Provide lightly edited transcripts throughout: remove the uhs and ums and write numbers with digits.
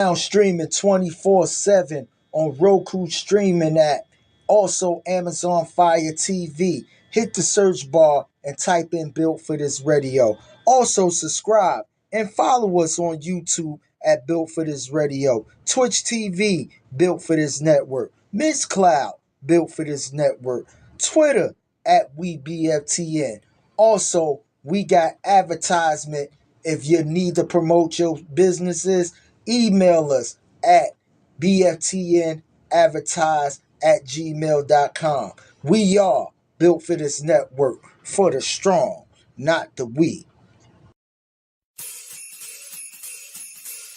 Now streaming 24/7 on Roku streaming app. Also Amazon Fire TV. Hit the search bar and type in Built for This Radio. Also subscribe and follow us on YouTube at Built for This Radio. Twitch TV, Built for This Network. Mixcloud, Built for This Network. Twitter at WeBFTN. Also, we got advertisement. If you need to promote your businesses, email us at bftnadvertise@gmail.com. We are Built for This Network, for the strong, not the weak.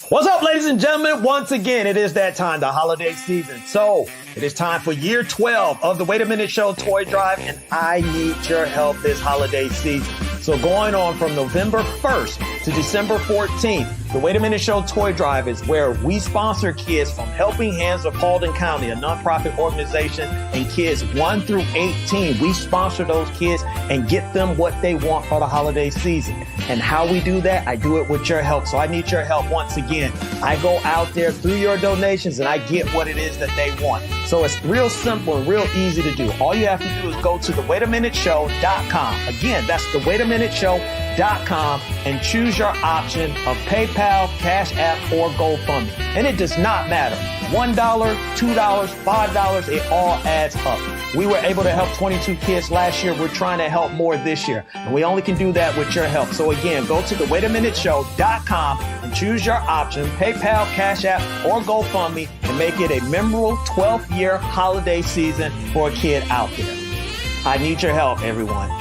What's up, ladies and gentlemen? Once again, it is that time, the holiday season. So it is time for year 12 of the Wait a Minute Show toy drive, and I need your help this holiday season. So going on from November 1st to December 14th, the Wait a Minute Show toy drive is where we sponsor kids from Helping Hands of Paulding County, a nonprofit organization, and kids 1 through 18. We sponsor those kids and get them what they want for the holiday season. And how we do that, I do it with your help. So I need your help once again. I go out there through your donations and I get what it is that they want. So it's real simple and real easy to do. All you have to do is go to thewaitaminuteshow.com. Again, that's thewaitaminuteshow.com and choose your option of PayPal, Cash App, or GoFundMe. And it does not matter. $1, $2, $5, it all adds up. We were able to help 22 kids last year. We're trying to help more this year. And we only can do that with your help. So again, go to thewaitaminuteshow.com and choose your option, PayPal, Cash App, or GoFundMe, and make it a memorable 12th year holiday season for a kid out there. I need your help, everyone.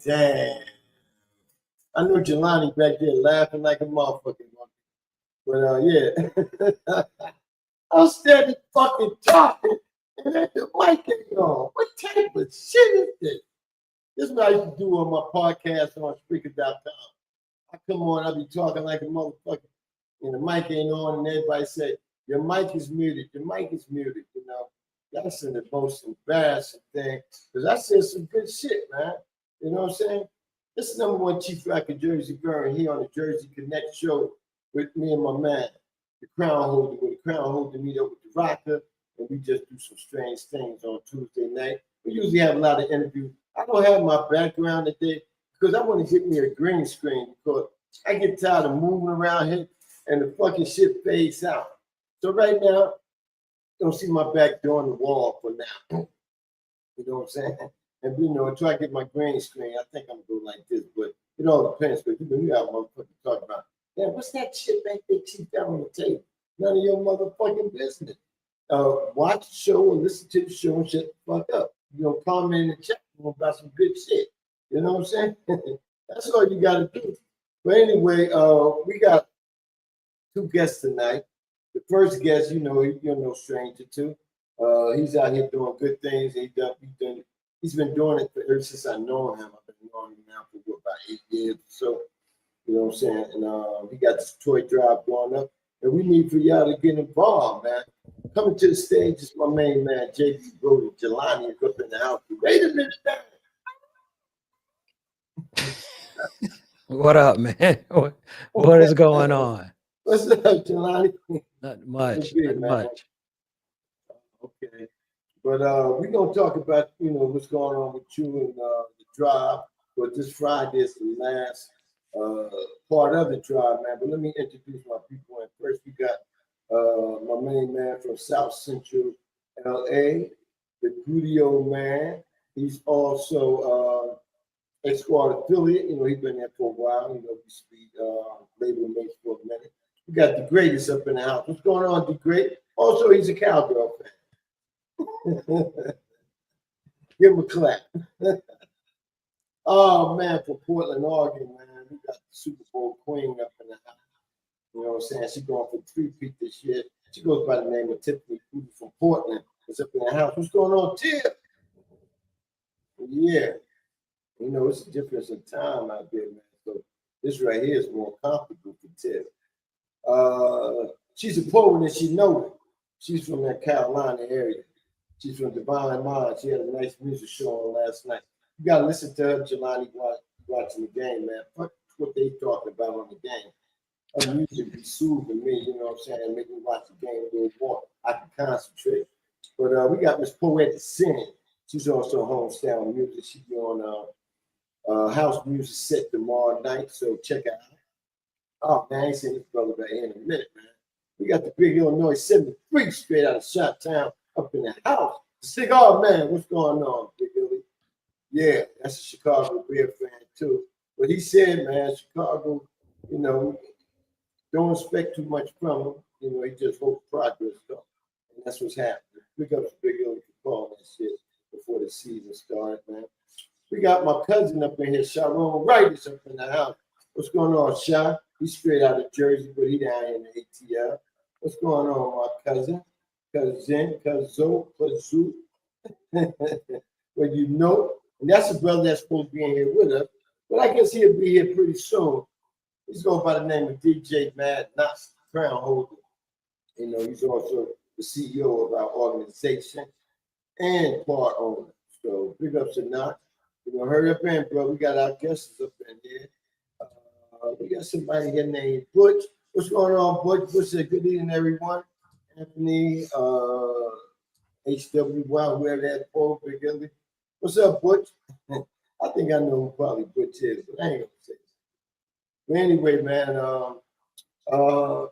Damn. I know Jelani back there laughing like a motherfucker. But yeah. I'm standing fucking talking and then the mic ain't on. What type of shit is this? This is what I used to do on my podcast on Spreaker.com. I come on, I be talking like a motherfucker, and the mic ain't on, and everybody say, your mic is muted, your mic is muted, you know. That's the most embarrassing thing, because I said some good shit, man. You know what I'm saying? This is #1 Chief Rocker Jersey Burn here on the Jersey Connect show with me and my man, the Crown Holder, with the Crown Holder meet up with the Rocker, and we just do some strange things on Tuesday night. We usually have a lot of interviews. I don't have my background today because I want to get me a green screen because I get tired of moving around here and the fucking shit fades out. So right now, you don't see my back door on the wall for now. You know what I'm saying? And you know, until I get my green screen, I think I'm gonna go like this, but it all depends. But you got motherfuckers talking about, yeah, what's that shit back there cheap down on the table? None of your motherfucking business. Watch the show or listen to the show and shut the fuck up. You know, comment in the chat about some good shit. You know what I'm saying? That's all you gotta do. But anyway, we got 2 guests tonight. The first guest, you know, you're no stranger to. He's out here doing good things. He's been doing it ever since I know him. I've been knowing him now for about 8 years or so. You know what I'm saying? And he got this toy drive going up. And we need for y'all to get involved, man. Coming to the stage is my main man, JB Brody. Jelani is up in the house. Wait a minute, man. What up, man? What is going on? What's up, Jelani? Not much. Good, not much. Okay. But we're going to talk about, you know, what's going on with you and the drive. But this Friday is the last part of the drive, man. But let me introduce my people. And first, we got my main man from South Central LA, the Goody old man. He's also X-Squad affiliate. You know, he's been there for a while. You know, we speak label mates for a minute. We got the greatest up in the house. What's going on, the great? Also, he's a cowgirl fan. Give him a clap. Oh man, for Portland, Oregon, man, we got the Super Bowl queen up in the house. You know what I'm saying? She's going for 3-peat this year. She goes by the name of Tiffany from Portland. It's up in the house. What's going on, Tiff? Yeah. You know, it's a difference in time out there, man. So this right here is more comfortable for Tiff. She's a poet and she knows it. She's from that Carolina area. She's from Divine Mind. She had a nice music show on last night. You gotta listen to her, Jelani, watching the game, man. What they talking about on the game. Her music be soothing me, you know what I'm saying? Make me watch the game a little more. I can concentrate. But we got Miss Poetic Sin. She's also homestyle music. She's on house music set tomorrow night, so check it out. Oh man, I ain't seen this brother back here in a minute, man. We got the big Illinois 73 straight out of Shot-Town up in the house. The Cigar Man, what's going on, Big Illy? Yeah, that's a Chicago Bear fan too. But he said, man, Chicago, you know, don't expect too much from him. You know, he just hopes progress comes. And that's what's happening. Big up to Big Illy for calling that shit before the season started, man. We got my cousin up in here, Sharon Wright is up in the house. What's going on, Sha? He's straight out of Jersey, but he down here in the ATL. What's going on, my cousin? Kazoo. Well, you know, and that's a brother that's supposed to be in here with us. But I guess he'll be here pretty soon. He's going by the name of DJ Mad Knox, Crown Holder. You know, he's also the CEO of our organization and part owner. So big ups to Knox. You know, hurry up in, bro. We got our guests up in there. We got somebody here named Butch. What's going on, Butch? Butch said, good evening, everyone. Anthony, HWY, whoever that for, Big Illy. What's up, Butch? I think I know who probably Butch is, but I ain't gonna say it. But anyway, man,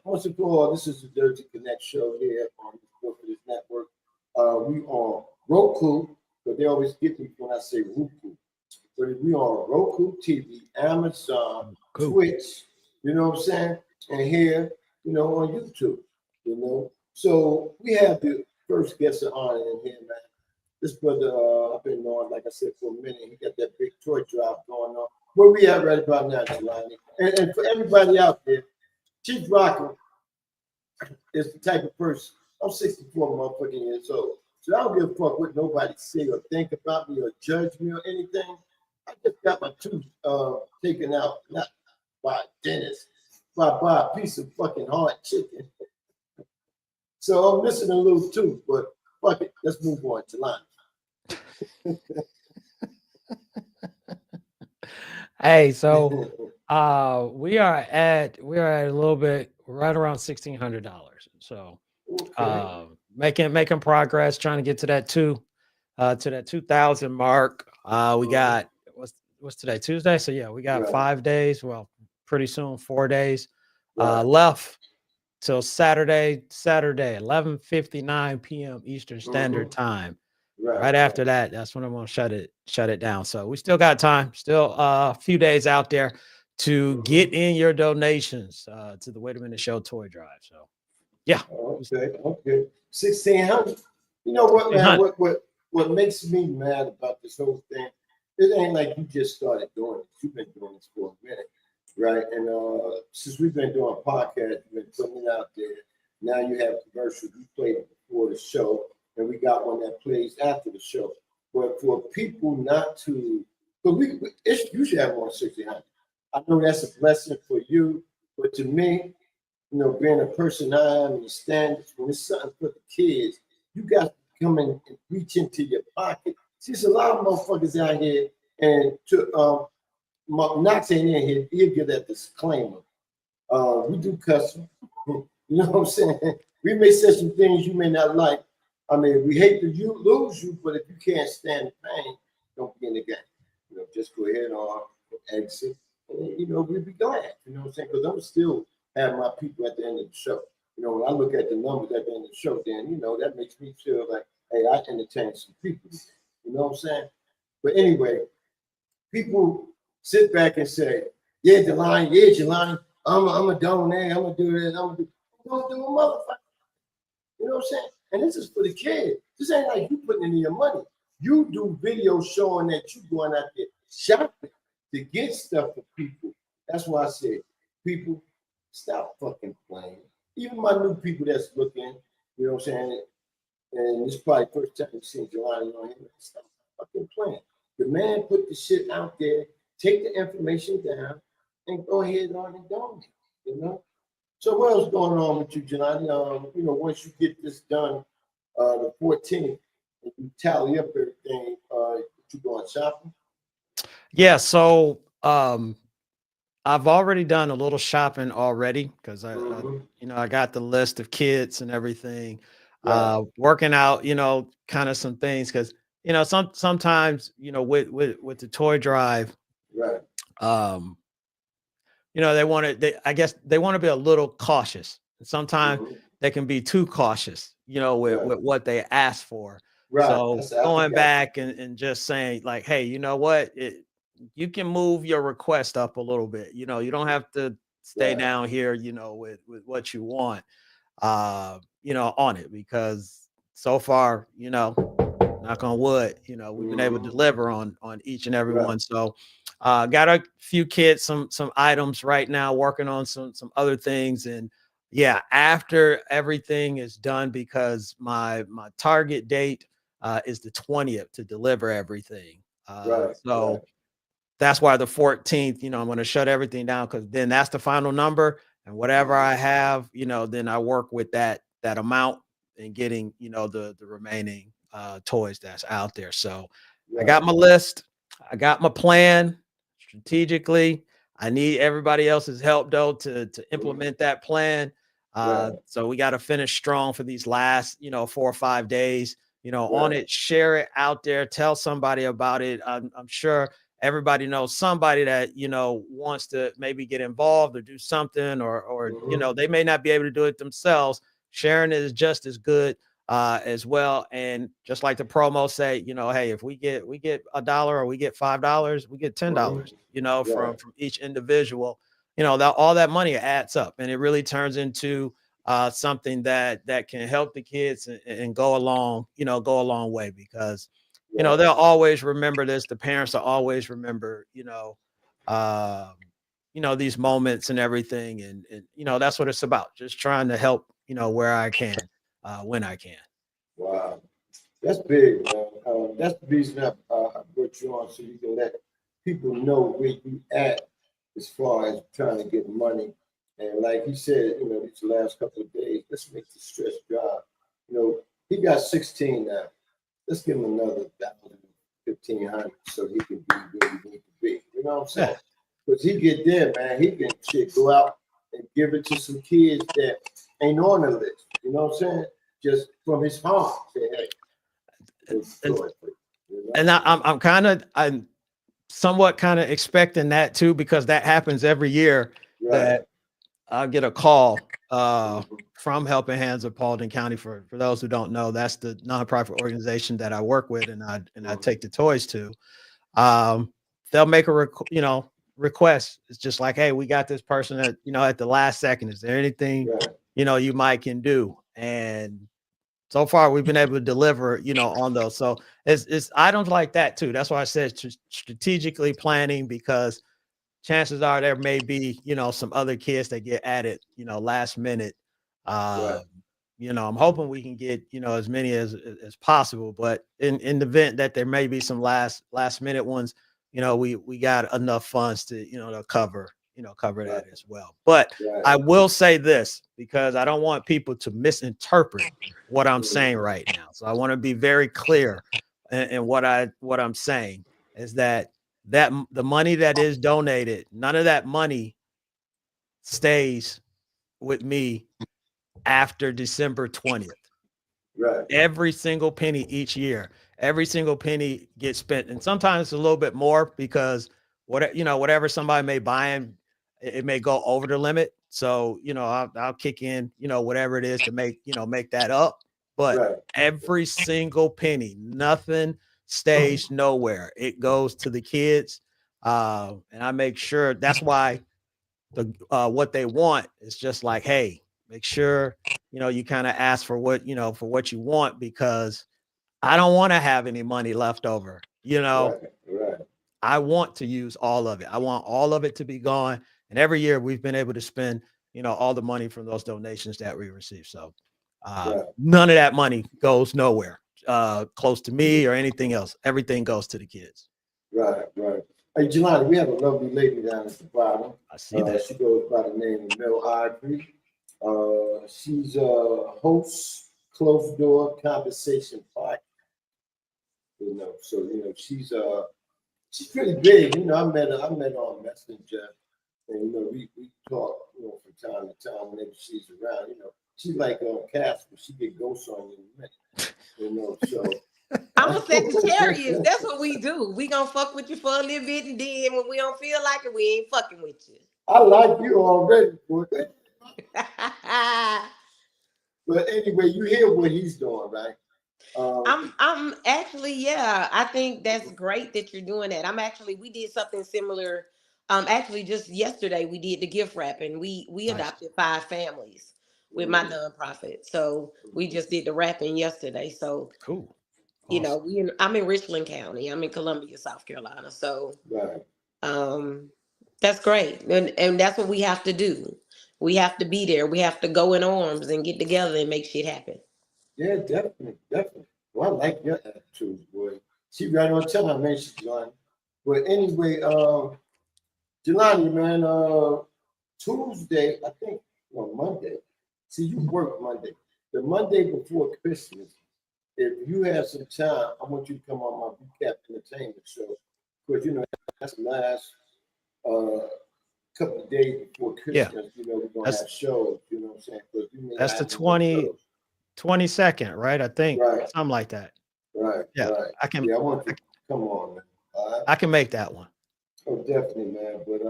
once and for all, this is the Jersey Connect show here on this network. We on Roku, but they always get me when I say Roku. But we on Roku TV, Amazon, Twitch, you know what I'm saying? And here, you know, on YouTube, you know. So we have the first guest of honor in here, man. This brother, I've been knowing, like I said, for a minute. He got that big toy drive going on. Where we at right about now, Jelani? And for everybody out there, Chief Rocker is the type of person. I'm 64 motherfucking years old. So I don't give a fuck what nobody say or think about me or judge me or anything. I just got my tooth taken out, not by a dentist, but by a piece of fucking hard chicken. So I'm missing a little tooth, but fuck it. Let's move on to line. Hey, so we are at a little bit right around $1,600. So making progress, trying to get to that 2,000 mark. We got what's today, Tuesday? So yeah, we got 5 days. Well, pretty soon 4 days left till Saturday 11:59 p.m. Eastern Standard Time. Right after that, that's when I'm gonna shut it down. So we still got time, still a few days out there to get in your donations to the Wait a Minute Show toy drive. So yeah. Okay. 1,600. You know what, man? What makes me mad about this whole thing? It ain't like you just started doing it. You've been doing this for a minute, right? And since we've been doing podcasts, you've been putting it out there. Now you have commercials. You played it before the show, and we got one that plays after the show. But for people not to, but you should have 1,600. I know that's a blessing for you, but to me, you know, being a person I am and the standards, when it's something for the kids, you got to come in and reach into your pocket. See, there's a lot of motherfuckers out here, and Knox ain't in here, he'll give that disclaimer. We do custom. You know what I'm saying? We may say some things you may not like. I mean, we hate to lose you, but if you can't stand the pain, don't be in the game. You know, just go ahead on exit. And, you know, we'd be glad. You know what I'm saying? Because I'm still have my people at the end of the show. You know, when I look at the numbers at the end of the show, then, you know, that makes me feel like, hey, I entertain some people. You know what I'm saying? But anyway, people sit back and say, yeah, Jelani, I'm a donate, I'm gonna do this, I'm gonna do a motherfucker. You know what I'm saying? And this is for the kids. This ain't like you putting in your money. You do videos showing that you going out there shopping to get stuff for people. That's why I said, people, stop fucking playing. Even my new people that's looking, you know what I'm saying? And this is probably the first time you've seen Jelani on here. Stop fucking playing. The man put the shit out there, take the information down, and go ahead on and donate, you know? So what else going on with you, Jelani? You know, once you get this done, the 14th, and you tally up everything, you going shopping? Yeah, so I've already done a little shopping already because I got the list of kits and everything. Working out, you know, kind of some things because you know sometimes you know with the toy drive, you know I guess they want to be a little cautious. Sometimes they can be too cautious, you know, with what they ask for. So going back and just saying like, hey, you know what, you can move your request up a little bit. You know, you don't have to stay down here, you know, with what you want, you know, on it because so far, you know, knock on wood, you know, we've been able to deliver on each and every one. So got a few kits, some items right now, working on some other things. And yeah, after everything is done, because my target date is the 20th to deliver everything. That's why the 14th, you know, I'm going to shut everything down because then that's the final number. And whatever I have, you know, then I work with that amount and getting, you know, the remaining toys that's out there. So I got my list. I got my plan strategically. I need everybody else's help though to implement that plan. So we got to finish strong for these last, you know, 4 or 5 days, you know, on it, share it out there, tell somebody about it. I'm sure everybody knows somebody that, you know, wants to maybe get involved or do something or you know, they may not be able to do it themselves. Sharing is just as good as well. And just like the promo say, you know, hey, if we get $1 or we get $5, we get $10, you know, from each individual, you know, that all that money adds up and it really turns into something that can help the kids and go along, go a long way, because they'll always remember this. The parents will always remember, these moments and everything, and that's what it's about. Just trying to help, where I can, when I can. Wow, that's big, man. That's the reason I brought you on, so you can let people know where you at as far as trying to get money. And like he said, these last couple of days, let's make the stress drop. He got 16 now. Let's give him another 1,000, 1,500, so he can be where he needs to be. You know what I'm saying? Because he get there, man, he can go out and give it to some kids that ain't on the list. You know what I'm saying? Just from his heart, say, hey. And I'm somewhat kind of expecting that too, because that happens every year. Right. That I'll get a call from Helping Hands of Paulding County. For those who don't know, that's the nonprofit organization that I work with, and I take the toys to. They'll make a request. It's just like, hey, we got this person at the last second. Is there anything you might can do? And so far we've been able to deliver on those. So it's items like that too. That's why I said strategically planning, because chances are there may be some other kids that get added last minute. I'm hoping we can get as many as possible, but in the event that there may be some last minute ones, we got enough funds to to cover that as well. But I will say this, because I don't want people to misinterpret what I'm saying right now. So I want to be very clear in what I'm saying is that the money that is donated, none of that money stays with me after December 20th. Right. Every single penny each year, every single penny gets spent. And sometimes it's a little bit more, because whatever somebody may buy, it may go over the limit. So, I'll kick in, whatever it is to make that up. But every single penny, nothing stays nowhere. It goes to the kids. And I make sure that's why what they want is just like, hey, make sure, you kind of ask for what you want, because I don't want to have any money left over. I want to use all of it. I want all of it to be gone. And every year we've been able to spend, all the money from those donations that we receive. So none of that money goes nowhere close to me or anything else. Everything goes to the kids. Right. Hey, Jelani, we have a lovely lady down at the bottom. I see that. She goes by the name of Mel Ivory. She's a host, Closed Door Conversation Podcast. So she's pretty big. I met her on Messenger, and we talk, from time to time whenever she's around. She's like Casper. She get ghosts on you in a minute. So. I'm a Sagittarius. That's what we do. We gonna fuck with you for a little bit, and then when we don't feel like it, we ain't fucking with you. I like you already, boy. But anyway, you hear what he's doing, right? I'm actually, yeah. I think that's great that you're doing that. We did something similar. Actually, just yesterday we did the gift wrap, and we adopted 5 families with my nonprofit. So we just did the wrapping yesterday. So cool. Awesome. I'm in Richland County. I'm in Columbia, South Carolina. So that's great. And that's what we have to do. We have to be there. We have to go in arms and get together and make shit happen. Yeah, definitely. Well, I like your attitude, boy. She right on time, man. She's Jelani. But anyway, Jelani, man, Tuesday, I think, on Monday. See, you work Monday. The Monday before Christmas, if you have some time, I want you to come on my recap entertainment show, because that's the last couple of days before Christmas. We're gonna have shows. You know what I'm saying? That's the 22nd, right? I think something like that. Right. Yeah, right. I can. Yeah, I want you to come on, man. All right? I can make that one. Oh, definitely, man. But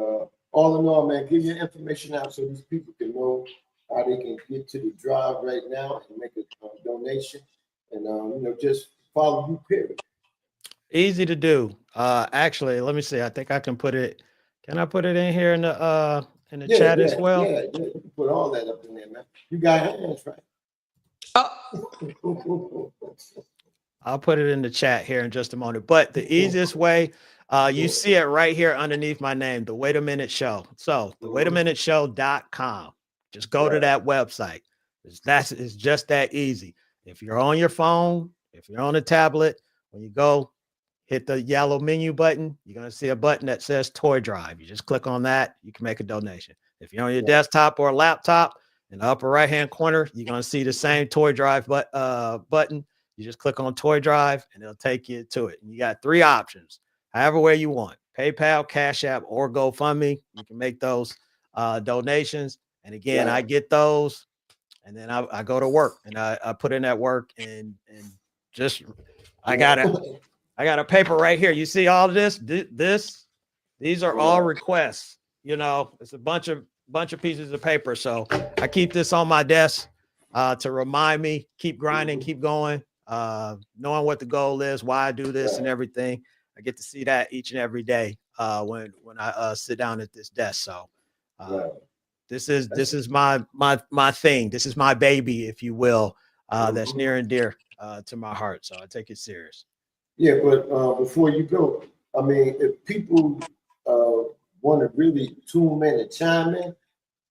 all in all, man, give your information out so these people can know how they can get to the drive right now and make a donation. And just follow you, period. Easy to do. Actually, let me see. I think I can put it. Can I put it in here in in the chat as well? Yeah. You can put all that up in there, man. You got hands, right? Oh, I'll put it in the chat here in just a moment. But the easiest way, you see it right here underneath my name, The Wait a Minute Show. So thewaitaminuteshow.com. Just go to that website. It's just that easy. If you're on your phone, if you're on a tablet, when you go hit the yellow menu button, you're going to see a button that says Toy Drive. You just click on that. You can make a donation. If you're on your desktop or a laptop, in the upper right-hand corner, you're going to see the same Toy Drive button. You just click on Toy Drive and it'll take you to it. And you got 3 options, however way you want: PayPal, Cash App, or GoFundMe. You can make those donations. And again, I get those and then I go to work and I put in that work and just, I got a paper right here. You see all of this, these are all requests, you know, it's a bunch of pieces of paper. So I keep this on my desk to remind me, keep grinding, keep going, knowing what the goal is, why I do this and everything. I get to see that each and every day when I sit down at this desk. So this is my thing. This is my baby, if you will, that's near and dear to my heart. So I take it serious. Yeah, but before you go, I mean, if people want to really tune in and chime in,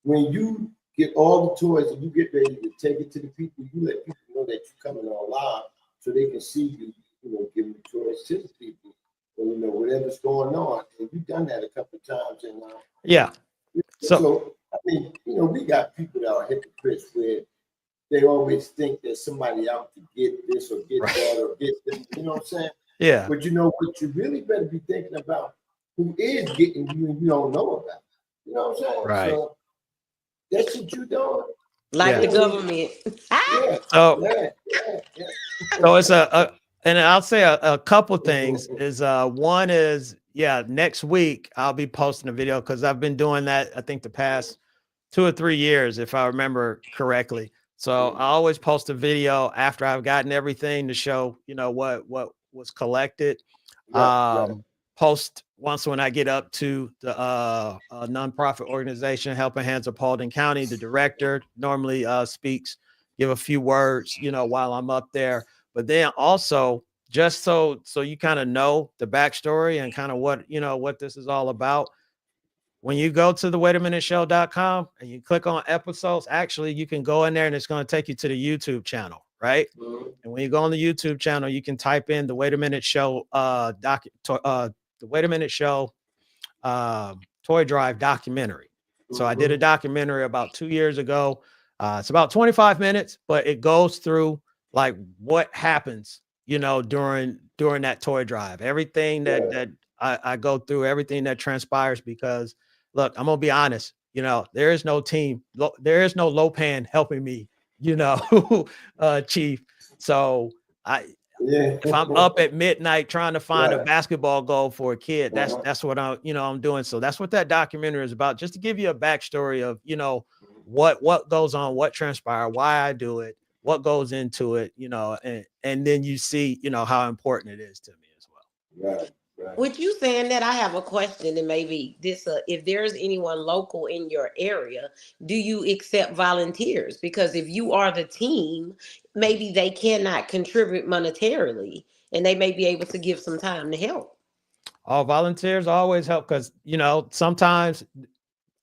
when you get all the toys and you get ready to take it to the people, you let people know that you're coming on live so they can see you, you know, giving the toys to the people, or, you know, whatever's going on. And you've done that a couple of times. And yeah. So, I mean, you know, we got people that are hypocrites where they always think there's somebody out to get this or get that or get this, you know what I'm saying? Yeah. But you know what you really better be thinking about, who is getting you and you don't know about. You know what I'm saying? Right. So that's what you doing. like the government. Yeah. So, Yeah. so it's and I'll say a couple things is one is, next week I'll be posting a video because I've been doing that, I think the past 2 or 3 years, if I remember correctly. So I always post a video after I've gotten everything to show, you know, what was collected. Post once when I get up to the nonprofit organization, Helping Hands of Paulding County. The director normally speaks, give a few words, you know, while I'm up there. But then also, just so you kind of know the backstory and kind of what, you know, what this is all about. When you go to the waitaminuteshow.com and you click on episodes, actually you can go in there and it's going to take you to the YouTube channel, right? And when you go on the YouTube channel, you can type in the Wait a Minute Show the Wait a Minute Show Toy Drive documentary. So I did a documentary about 2 years ago. It's about 25 minutes, but it goes through like what happens, you know, during that toy drive, everything that I go through, everything that transpires, because look, I'm gonna be honest, you know, there is no team, there is no Lopan helping me, you know, Chief. So if I'm up at midnight trying to find a basketball goal for a kid, that's what I'm doing. So that's what that documentary is about, just to give you a backstory of, you know, what goes on, what transpired, why I do it, what goes into it, you know, and then you see, you know, how important it is to me as well. Right. With you saying that, I have a question, and maybe this, if there's anyone local in your area, do you accept volunteers? Because if you are the team, maybe they cannot contribute monetarily, and they may be able to give some time to help. All volunteers always help, because, you know, sometimes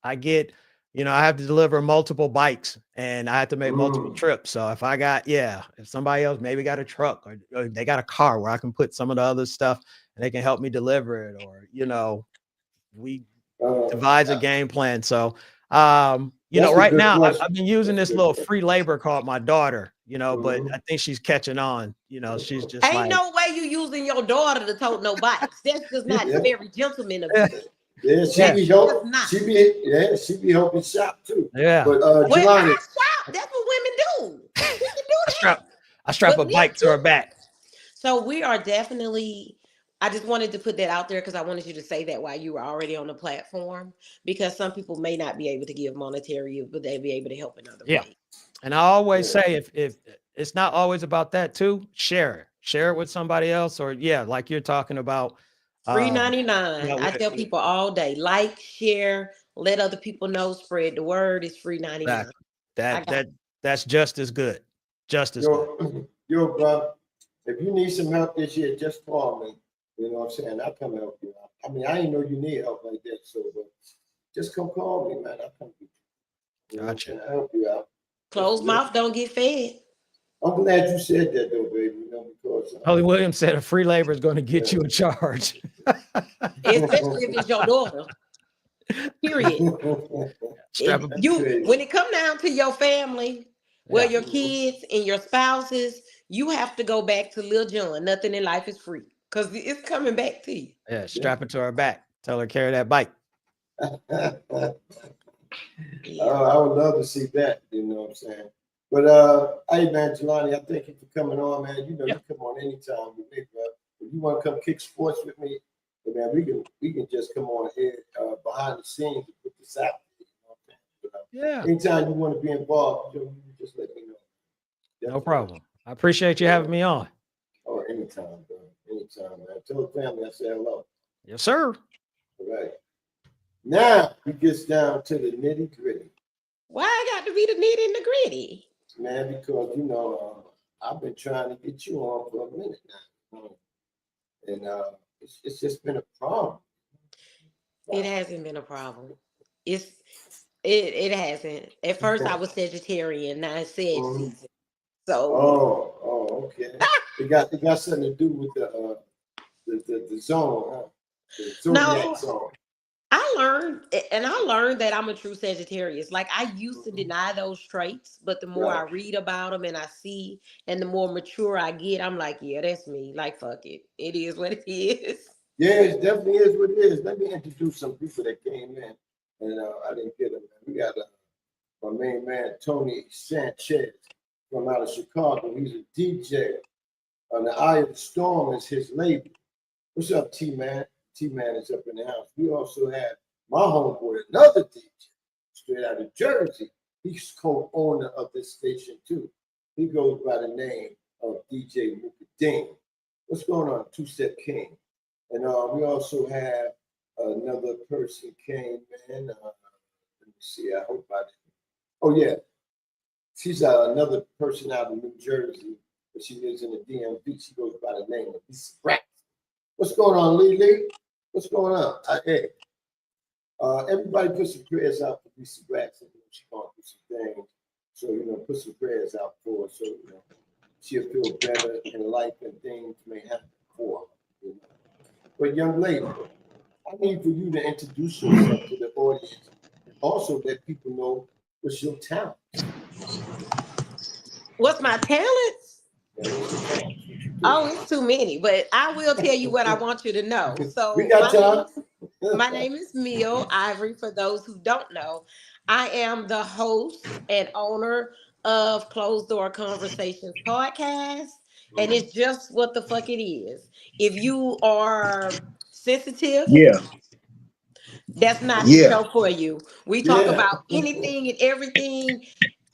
I get, you know, I have to deliver multiple bikes and I have to make multiple trips. So if I got, if somebody else maybe got a truck or they got a car where I can put some of the other stuff and they can help me deliver it, or, you know, we devise a game plan. So, you know, right now I've been using this little free labor called my daughter, you know, but I think she's catching on, you know, she's just ain't no way you using your daughter to tote no bikes. That's just not very gentleman of you. Yeah, she be helping shop too. Yeah. But Jelani, shop. That's what women do. We can do that. I strap a bike to her back. So we are definitely, I just wanted to put that out there because I wanted you to say that while you were already on the platform, because some people may not be able to give monetary, but they'll be able to help in other ways. And I always say, if it's not always about that too, share it with somebody else, or like you're talking about. $3.99. I tell people all day, like, share, let other people know, spread the word. It's free 99. Exactly. That's just as good. Just as good. Yo, bro, if you need some help this year, just call me. You know what I'm saying? I'll come help you out. I mean, I didn't know you need help like that, so just come call me, man. I'll come get you. Gotcha. I'll help you out. Closed mouth don't get fed. I'm glad you said that, though, baby. You know, because Holy Williams said a free labor is going to get you a charge. Especially if it's your daughter. Period. When it come down to your family, well, your kids and your spouses, you have to go back to Lil Jon. Nothing in life is free because it's coming back to you. Yeah, strap it to her back. Tell her carry that bike. I would love to see that. You know what I'm saying? But hey, man, Jelani, I thank you for coming on, man. You know, you come on anytime with me, bro. If you want to come kick sports with me, man, we can just come on here behind the scenes and put this out. Yeah. Anytime you want to be involved, you just let me know. Definitely. No problem. I appreciate you having me on. Oh, anytime, bro. Anytime, man. Tell the family I say hello. Yes, sir. All right. Now it gets down to the nitty gritty. Why I got to be the nitty and the gritty? Man, because you know, I've been trying to get you on for a minute now. And it's just been a problem. It hasn't been a problem. It hasn't. At first, I was Sagittarian, now it's Sag season. So. Oh, okay. It got something to do with the zone, huh? The zodiac zone. I learned that I'm a true Sagittarius. Like I used to deny those traits, but the more I read about them and I see, and the more mature I get, I'm like, yeah, that's me. Like, fuck it. It is what it is. Yeah, it definitely is what it is. Let me introduce some people that came in, and I didn't get them. We got my main man, Tony Sanchez, from out of Chicago. He's a DJ. On the Eye of the Storm is his label. What's up, T-Man? T-Man is up in the house. We also have my homeboy, another DJ, straight out of Jersey. He's co-owner of this station, too. He goes by the name of DJ Mukadeen. What's going on, Two-Step King? And we also have another person came in. Let me see. I hope I didn't. Oh, yeah. She's another person out of New Jersey, but she lives in the DMV. She goes by the name of Lisa Braxton. What's going on, Lee? What's going on? Hey, everybody put some prayers out for Lisa Braxton. She's going through some things. So, you know, put some prayers out for her so, you know, she'll feel better in life and things may happen for her. You know? But young lady, I need for you to introduce yourself to the audience. Also let people know what's your talent. What's my talents? Oh, it's too many, but I will tell you what I want you to know. So we got time. My name is Mill Ivory. For those who don't know, I am the host and owner of Closed Door Conversations podcast. And it's just what the fuck it is. If you are sensitive, that's not the show for you. We talk about anything and everything.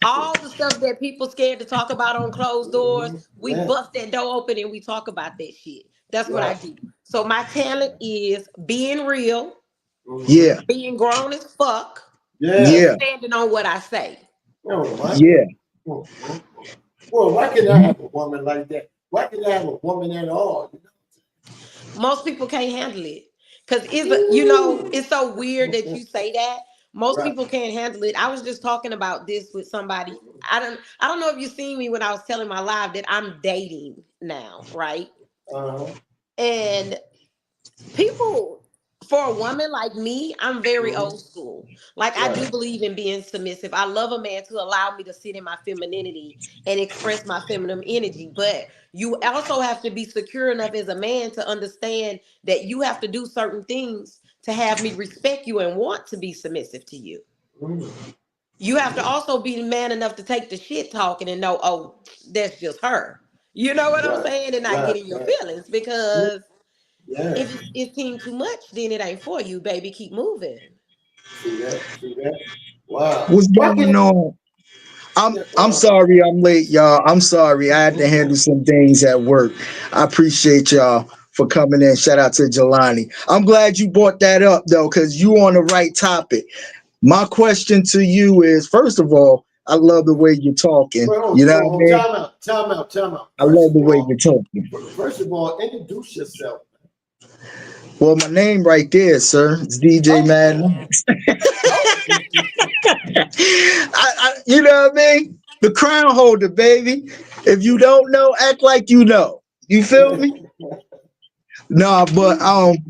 All the stuff that people scared to talk about on closed doors, we bust that door open and we talk about that shit. That's what I do. So my talent is being real, being grown as fuck, standing on what I say. Well, why can't I have a woman like that? Why can't I have a woman at all? You know? Most people can't handle it. Because it's so weird that you say that. Most people can't handle it. I was just talking about this with somebody. I don't know if you seen me when I was telling my live that I'm dating now, right? And people, for a woman like me, I'm very old school. Like I do believe in being submissive. I love a man to allow me to sit in my femininity and express my feminine energy. But you also have to be secure enough as a man to understand that you have to do certain things to have me respect you and want to be submissive to you. You have to also be man enough to take the shit talking and know, oh, that's just her. You know what I'm saying? And not getting your feelings, because if it's team too much, then it ain't for you, baby. Keep moving. See that? Wow. What's going on? I'm sorry I'm late, y'all. I'm sorry. I had to handle some things at work. I appreciate y'all. for coming in. Shout out to Jelani. I'm glad you brought that up though, because you on the right topic. My question to you is, first of all, I love the way you're talking. You know what I mean? Time out. I love the way you're talking. First of all, introduce yourself. Well, my name right there, sir. It's DJ Madden. You know what I mean? The crown holder, baby. If you don't know, act like you know. You feel me? No, but on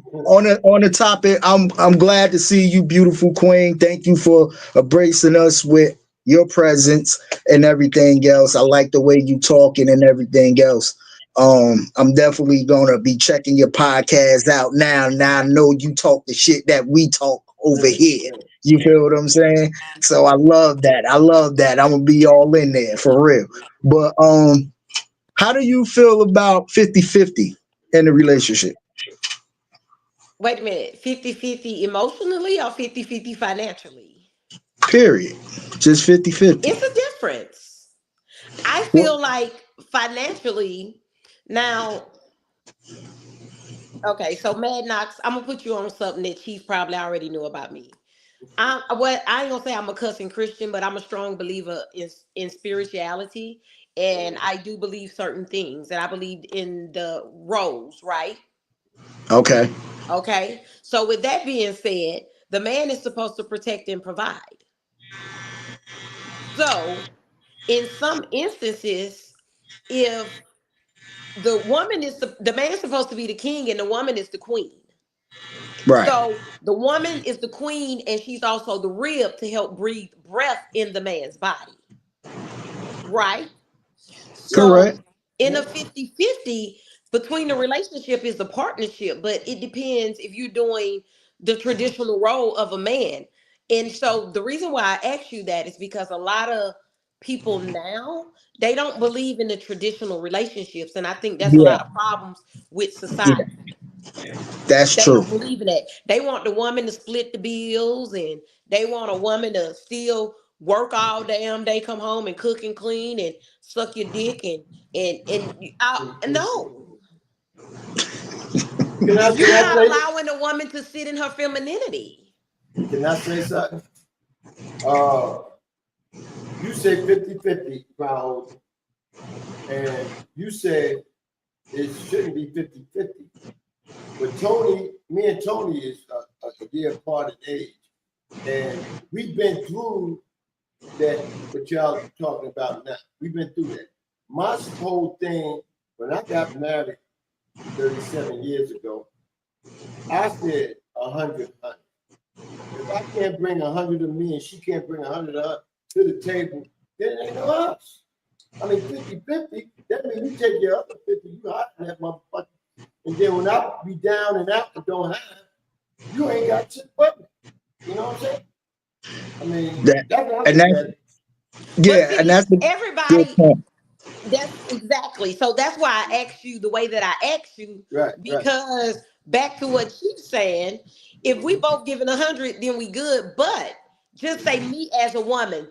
the topic, I'm glad to see you, beautiful queen. Thank you for embracing us with your presence and everything else. I like the way you talking and everything else. I'm definitely gonna be checking your podcast out now. Now I know you talk the shit that we talk over here. You feel what I'm saying? So I love that. I'm gonna be all in there for real. But how do you feel about 50-50 in the relationship? Wait a minute, 50-50 emotionally or 50-50 financially? Period. Just 50-50. It's a difference. I Well, feel like financially, now, okay, so Mad Knox, I'm gonna put you on something that Chief probably already knew about me. I ain't gonna say I'm a cussing Christian, but I'm a strong believer in spirituality, and I do believe certain things, and I believed in the roles, right? okay. Okay. So with that being said, the man is supposed to protect and provide. So in some instances, if the woman is the man's supposed to be the king and the woman is the queen. Right. So the woman is the queen and she's also the rib to help breathe breath in the man's body. Right? So Correct. in a 50-50, between the relationship is the partnership, but it depends if you're doing the traditional role of a man. And so the reason why I ask you that is because a lot of people now, they don't believe in the traditional relationships. And I think that's a Yeah. lot of problems with Yeah. society. That's They true. don't believe in that. They want the woman to split the bills, and they want a woman to still work all damn day, come home and cook and clean and suck your dick no. You're Can I not say? allowing a woman to sit in her femininity. Can I say something? You say 50-50, Crown, and you said it shouldn't be 50-50. But me and Tony is a year apart in age. And we've been through that, what y'all talking about now. We've been through that. My whole thing, when I got married 37 years ago, I said 100. If I can't bring 100 of me and she can't bring 100 of her to the table, then it ain't no us. I mean, 50-50, that means you take your other 50, you hot in that motherfucker. And then when I be down and out and don't have, you ain't got shit but me. You know what I'm saying? I mean, that's what I look at it. Yeah, See, and that's the good everybody, point. that's exactly. So that's why I asked you the way that I asked you, Right. because back to what she's saying, if we both giving 100, then we good. But just say me as a woman,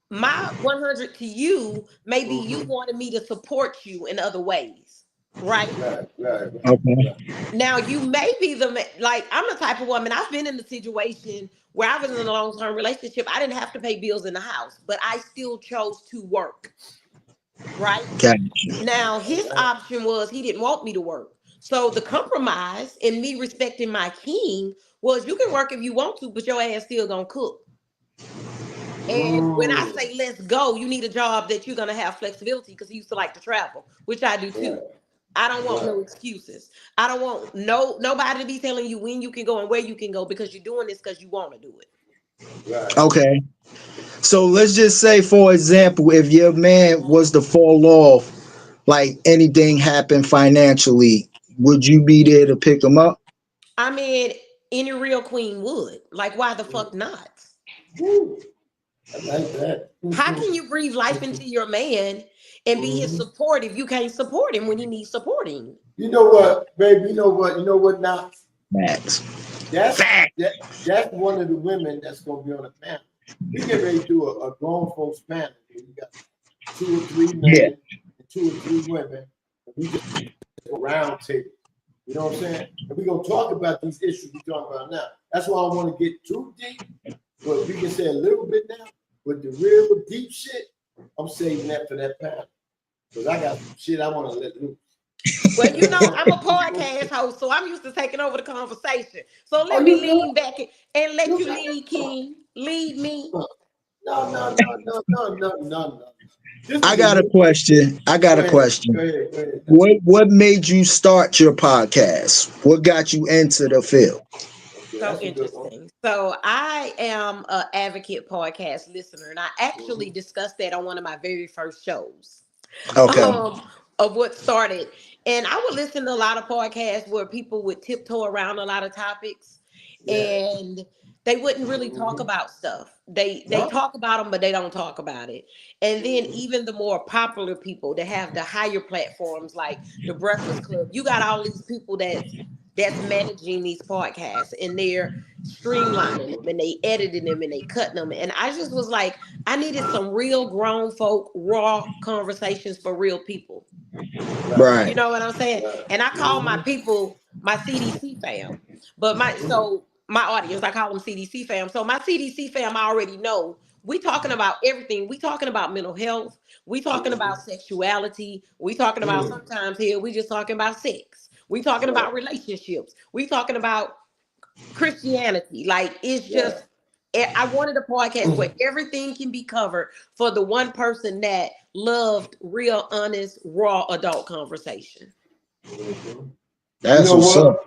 my 100 to you, maybe you wanted me to support you in other ways, right? Right. Okay. Now you may be like, I'm the type of woman, I've been in the situation where I was in a long-term relationship. I didn't have to pay bills in the house, but I still chose to work, right? Gotcha. Now his option was he didn't want me to work. So the compromise in me respecting my king was, you can work if you want to, but your ass still gonna cook. And when I say let's go, you need a job that you're gonna have flexibility, because he used to like to travel, which I do too. I don't want no excuses. I don't want nobody to be telling you when you can go and where you can go, because you're doing this because you want to do it. Right. Okay. So let's just say, for example, if your man was to fall off, like anything happened financially, would you be there to pick him up? I mean, any real queen would. Like, why the fuck not? I like that. How can you breathe life into your man and be his support if you can't support him when he needs supporting? You know what, baby? You know what now? Max. That's one of the women that's gonna be on the panel. We get ready to do a grown folks panel. You got 2 or 3 men and 2 or 3 women. We just a round table. You know what I'm saying? And we're gonna talk about these issues we're talking about now. That's why I want to get too deep, but we can say a little bit now. But the real deep shit, I'm saving that for that panel. Because I got some shit I want to let loose. Well, you know, I'm a podcast host, so I'm used to taking over the conversation. So let me lean back and let you lead, King. Lead me. No. I got a question. Go ahead. What made you start your podcast? What got you into the field? So interesting. So I am an advocate podcast listener, and I actually discussed that on one of my very first shows. Okay. Of what started. And I would listen to a lot of podcasts where people would tiptoe around a lot of topics, and they wouldn't really talk about stuff. They talk about them, but they don't talk about it. And then even the more popular people that have the higher platforms like the Breakfast Club, you got all these people that's managing these podcasts, and they're streamlining them and they editing them and they cutting them. And I just was like, I needed some real grown folk, raw conversations for real people. Right. You know what I'm saying? And I call my people my CDC fam. But my audience, I call them CDC fam. So my CDC fam, I already know we talking about everything. We talking about mental health. We talking about sexuality. We talking about sometimes here, we just talking about sex. We talking about relationships. We talking about Christianity. Like, it's just, I wanted a podcast where everything can be covered for the one person that loved real, honest, raw adult conversation. That's what's up.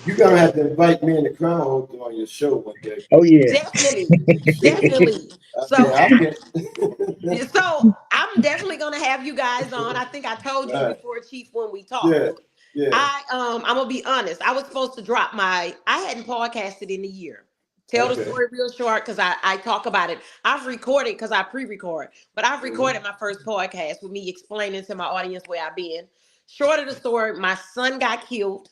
You're gonna have to invite me and the Crown Holder on your show one day. Oh yeah, definitely. So I'm definitely gonna have you guys on. I think I told you before, Chief, when we talked. I'm gonna be honest. I was supposed to drop I hadn't podcasted in a year. Tell the story real short, because I talk about it. I've recorded because I pre-record, but I've recorded my first podcast with me explaining to my audience where I've been. Short of the story, my son got killed.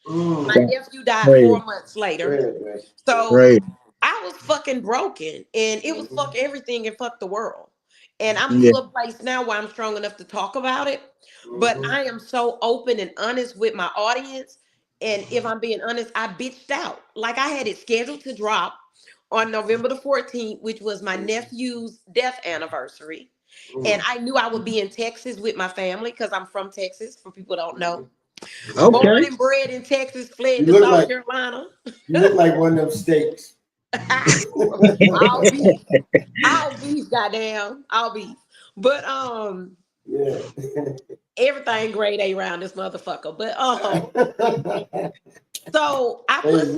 My nephew died 4 months later. So I was fucking broken, and it was fuck everything and fuck the world. And I'm to a place now where I'm strong enough to talk about it. But I am so open and honest with my audience. And if I'm being honest, I bitched out. Like, I had it scheduled to drop on November the 14th, which was my nephew's death anniversary. And I knew I would be in Texas with my family because I'm from Texas, for people who don't know. Born and bred in Texas, fled to South Carolina. You look like one of them steaks. All beef, goddamn, all beef. But everything grade A around this motherfucker. But so I put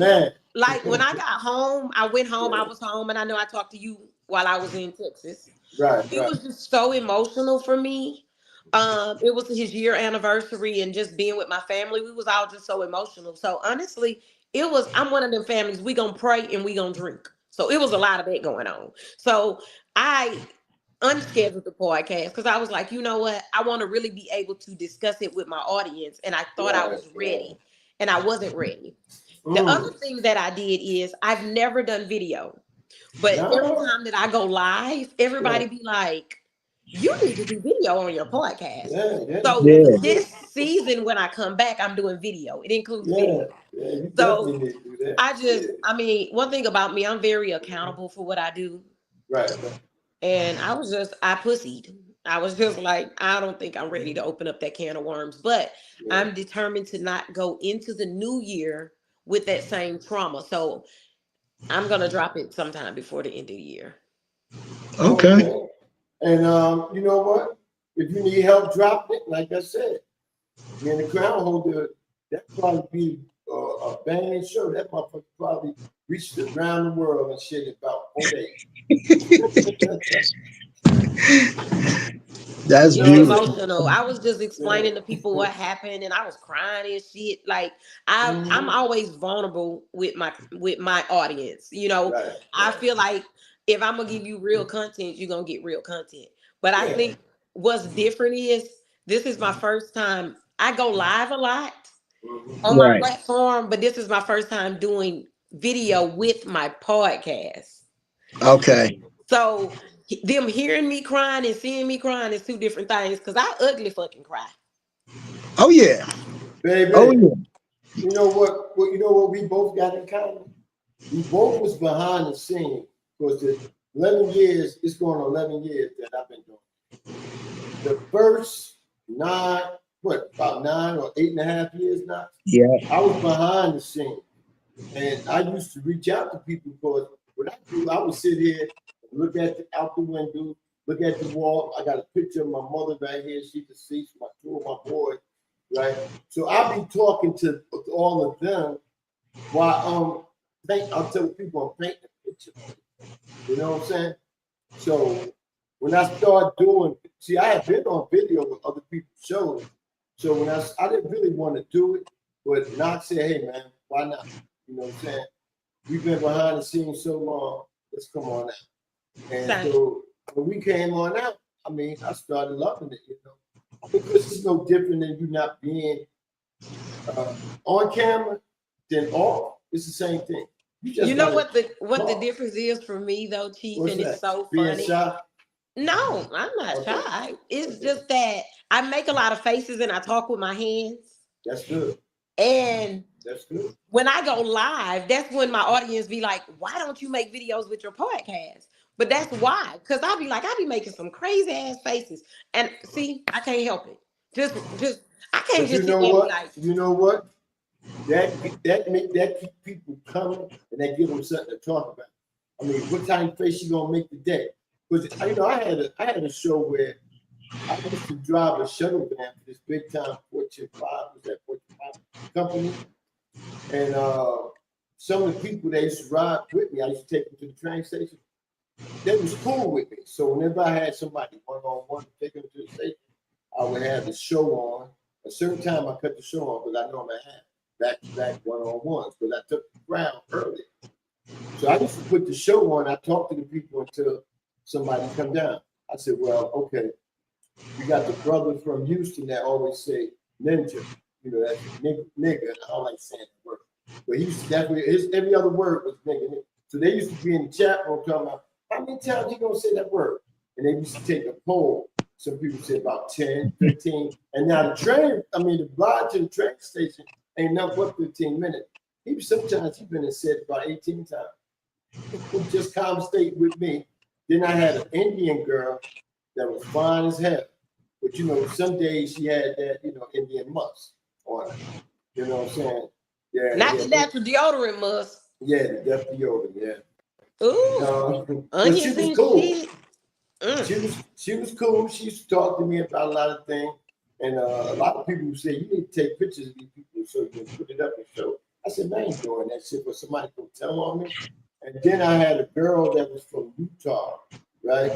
like, when I got home, I went home. I was home, and I know I talked to you while I was in Texas. It was just so emotional for me. It was his year anniversary, and just being with my family, we was all just so emotional. So honestly, I'm one of them families, we gonna pray and we gonna drink. So it was a lot of that going on. So I unscheduled the podcast because I was like, you know what? I want to really be able to discuss it with my audience. And I thought I was ready, and I wasn't ready. The other thing that I did is I've never done video, but every time that I go live, everybody be like, you need to do video on your podcast. So this season, when I come back, I'm doing video. It includes video. So one thing about me, I'm very accountable for what I do. And I pussied. I was just like, I don't think I'm ready to open up that can of worms, but I'm determined to not go into the new year with that same trauma. So I'm going to drop it sometime before the end of the year. Okay. And you know what? If you need help dropping it, like I said, me and the Crown Holder, that probably be a banging show. That motherfucker probably reached around the world and shit in about 4 days. That's beautiful. Emotional. I was just explaining to people what happened, and I was crying and shit. Like, I'm always vulnerable with my audience. You know, I feel like if I'm gonna give you real content, you're gonna get real content. But I think what's different is this is my first time. I go live a lot on my platform, but this is my first time doing video with my podcast. Okay. So them hearing me crying and seeing me crying is two different things, because I ugly fucking cry. Oh yeah. Baby. Oh yeah. You know what? You know what we both got in common? We both was behind the scene because the 11 years, it's going on 11 years that I've been doing. The first about 9 or 8.5 years now? Yeah. I was behind the scene. And I used to reach out to people because what I do, I would sit here, look out the window, look at the wall. I got a picture of my mother right here. She deceased, two of my boys, right? So I'll be talking to all of them while I'll tell people I'm painting a picture. You know what I'm saying? So when I start doing, see, I have been on video with other people's shows. So when I didn't really want to do it, but Knox said, hey man, why not? You know what I'm saying? We've been behind the scenes so long, let's come on out. And so when we came on out, I mean, I started loving it, you know. Because it's no different than you not being on camera than off. It's the same thing. You know what the difference is for me though, Chief, and it's so funny. Being shy? No, I'm not shy. It's just that I make a lot of faces and I talk with my hands. That's good. And that's good. When I go live, that's when my audience be like, why don't you make videos with your podcast? But that's why. Because I be making some crazy ass faces. And see, I can't help it. Just I can't just sit there and be like, you know what? That keep people coming and that give them something to talk about. I mean, what kind of face you gonna make today? Because you know, I had a show where I used to drive a shuttle van for this big time Fortune 5 company, and some of the people that used to ride with me, I used to take them to the train station. They was cool with me. So whenever I had somebody one-on-one to take them to the station, I would have the show on. A certain time I cut the show on because I normally have back-to-back one-on-ones because I took the ground early. So I used to put the show on. I talked to the people until somebody come down. I said, well, okay, we got the brother from Houston that always say ninja. You know, that's nigga. I don't like saying that word. But he used to definitely, every other word was nigga. So they used to be in the chat room talking about, how many times you gonna say that word? And they used to take a poll. Some people say about 10, 15. And now the ride to the train station ain't nothing but 15 minutes. Sometimes he's been and said about 18 times. Just conversate with me. Then I had an Indian girl that was fine as hell. But you know, some days she had that, you know, Indian musk on her. You know what I'm saying? Yeah. Not the natural deodorant musk. Yeah, the death deodorant, yeah. Ooh. But she was cool. She was cool. She used to talk to me about a lot of things. And a lot of people say, you need to take pictures of these people so you can put it up and show. I said, man, I ain't doing that shit, but somebody can tell on me. And then I had a girl that was from Utah, right?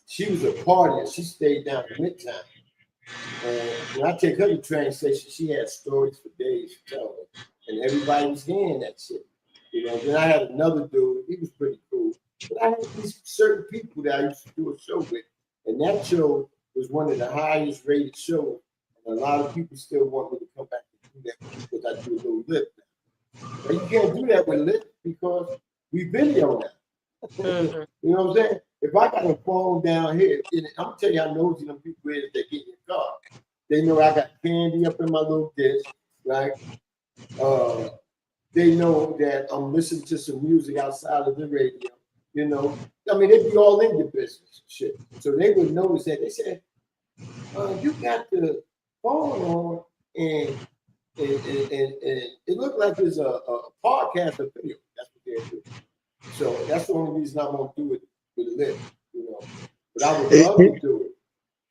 She was a partier. She stayed down in Midtown. And when I take her to the train station, she had stories for days to tell me. And everybody was hearing that shit. You know, then I had another dude, he was pretty cool. But I had these certain people that I used to do a show with. And that show was one of the highest rated shows. And a lot of people still want me to come back and do that because I do a little lip now. But you can't do that with lip because we video now. Mm-hmm. You know what I'm saying? If I got a phone down here, I'm gonna tell you how nosy them people is that get in your car. They know I got candy up in my little dish, right? They know that I'm listening to some music outside of the radio. You know, I mean, they be all in your business, shit. So they would notice that. They said, "You got the phone on, and it looked like there's a podcast or video." That's what they're doing. So that's the only reason I won't do it with a lip, you know. But I would love to do it.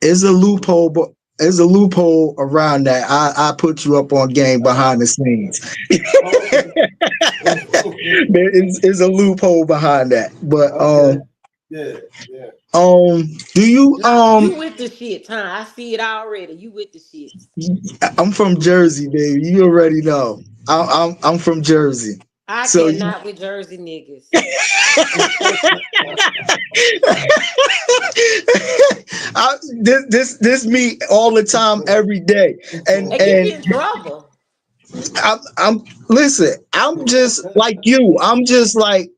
It's a loophole, but there's a loophole around that. I put you up on game behind the scenes. There is a loophole behind that. But yeah. Do you you with the shit, huh? I see it already. You with the shit. I'm from Jersey, baby. You already know. I'm from Jersey. I cannot with Jersey niggas. This me all the time, every day, and get in trouble. I'm listen. I'm just like you. I'm just like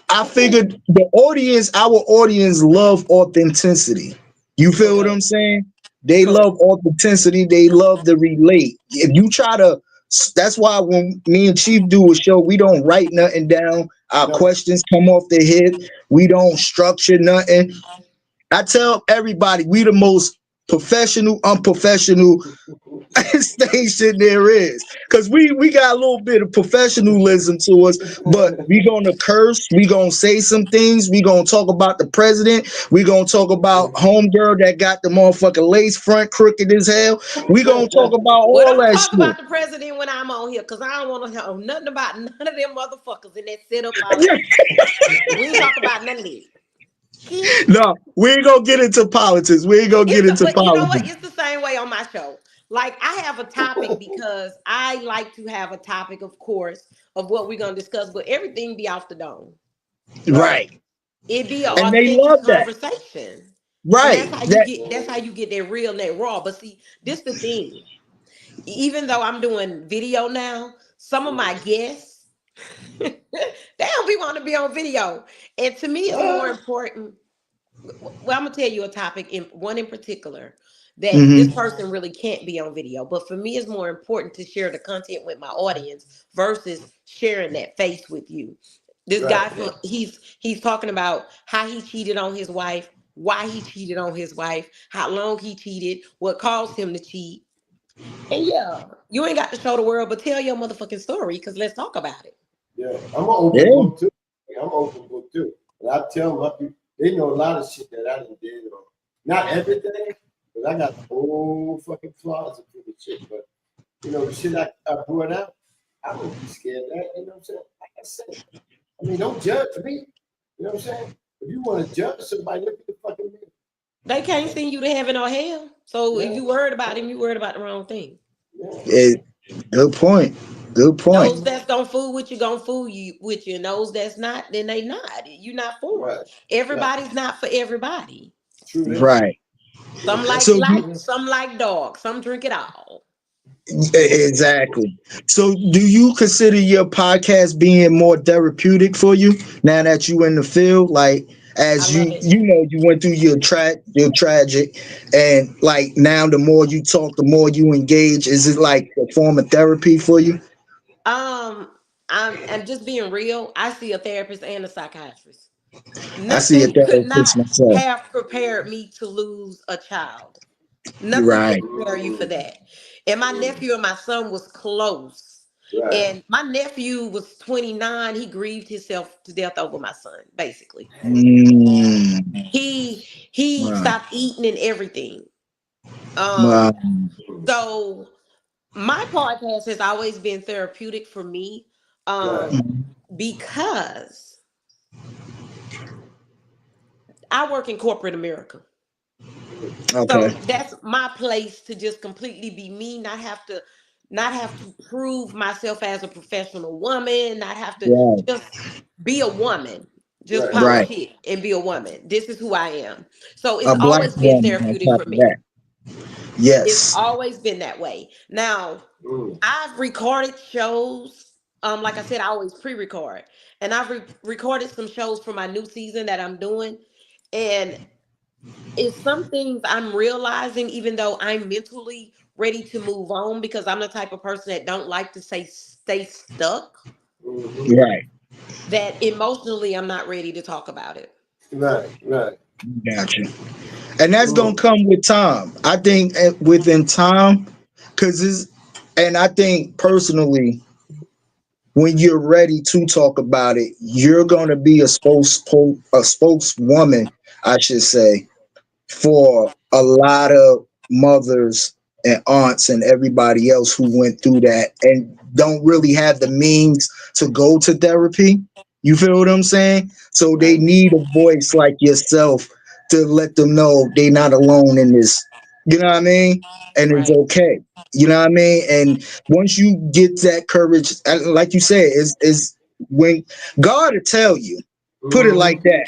I figured our audience love authenticity. You feel what I'm saying? They love authenticity. They love to relate. If you try to That's why when me and Chief do a show, we don't write nothing down. Our No. questions come off the hip. We don't structure nothing. I tell everybody we the most professional, unprofessional station there is, because we got a little bit of professionalism to us, but we gonna curse, we gonna say some things, we gonna talk about the president, we gonna talk about homegirl that got the motherfucking lace front crooked as hell, we gonna talk about Well, all don't that talk about shit. the president when I'm on here, because I don't want to know nothing about none of them motherfuckers in that sit up politics. We ain't talk about none of it. No, we ain't gonna get into politics. We ain't gonna get into But you know what? politics. It's the same way on my show. Like I have a topic because I like to have a topic, of course, of what we're gonna discuss, but everything be off the dome. Right. It be an And they authentic love that. conversation. And Right. That that's how you get that real and that raw. But see, this the thing. Even though I'm doing video now, some of my guests they don't be want to be on video. And to me, it's more important. Well, I'm gonna tell you a topic in one in particular that this mm-hmm. person really can't be on video. But for me, it's more important to share the content with my audience versus sharing that face with you. This guy, Right. he's talking about how he cheated on his wife, why he cheated on his wife, how long he cheated, what caused him to cheat. And yeah, you ain't got to show the world, but tell your motherfucking story because let's talk about it. Yeah, I'm an open Yeah. book too. I'm an open book too. And I tell my people, they know a lot of shit that I didn't do. Not everything, but I got a whole fucking closet full of shit. But you know, the shit I brought out, I wouldn't be scared of that. You know what I'm saying? Like I said, I mean, don't judge me. You know what I'm saying? If you want to judge somebody, look at the fucking mirror. They can't send you to heaven or hell. So if Yeah. you worried about him, you worried about the wrong thing. Yeah. Good point. Good point. Those that's gonna fool with you, gonna fool you with you. And those that's not, then they not. You're not for them. Right. Everybody's not for everybody. True that. Right. Some like So light, some like dark, some drink it all. exactly. So do you consider your podcast being more therapeutic for you now that you in the field? Like I as love you it. you know you went through your tragic, and like now the more you talk, the more you engage. Is it like a form of therapy for you? Um, I'm just being real. I see a therapist and a psychiatrist. I see a Nothing could therapist not myself. have prepared me to lose a child. Nothing Right. could prepare you for that. And my nephew and my son was close. Right. And my nephew was 29. He grieved himself to death over my son, basically. Mm, He wow. stopped eating and everything. Wow. So my podcast has always been therapeutic for me. Right. Um, because I work in corporate America. Okay. So that's my place to just completely be me, not have to prove myself as a professional woman, not have to Right. just be a woman. Just Right. pop Right. shit and be a woman. This is who I am. So it's A black always been woman on therapeutic top for of me. that. It's Yes. always been that way. Now, I've recorded shows. Like I said, I always pre-record, and I've recorded some shows for my new season that I'm doing, and it's some things I'm realizing, even though I'm mentally ready to move on, because I'm the type of person that don't like to stay stuck. Right. That emotionally, I'm not ready to talk about it. Right. Right. Gotcha. And that's gonna come with time. I think within time, because it's, and I think personally, when you're ready to talk about it, you're gonna be a spokeswoman, I should say, for a lot of mothers and aunts and everybody else who went through that and don't really have the means to go to therapy. You feel what I'm saying? So they Right. need a voice like yourself to let them know they're not alone in this. You know what I mean? And it's Right. okay. You know what I mean? And once you get that courage, like you said, is when God will tell you. Put it like that.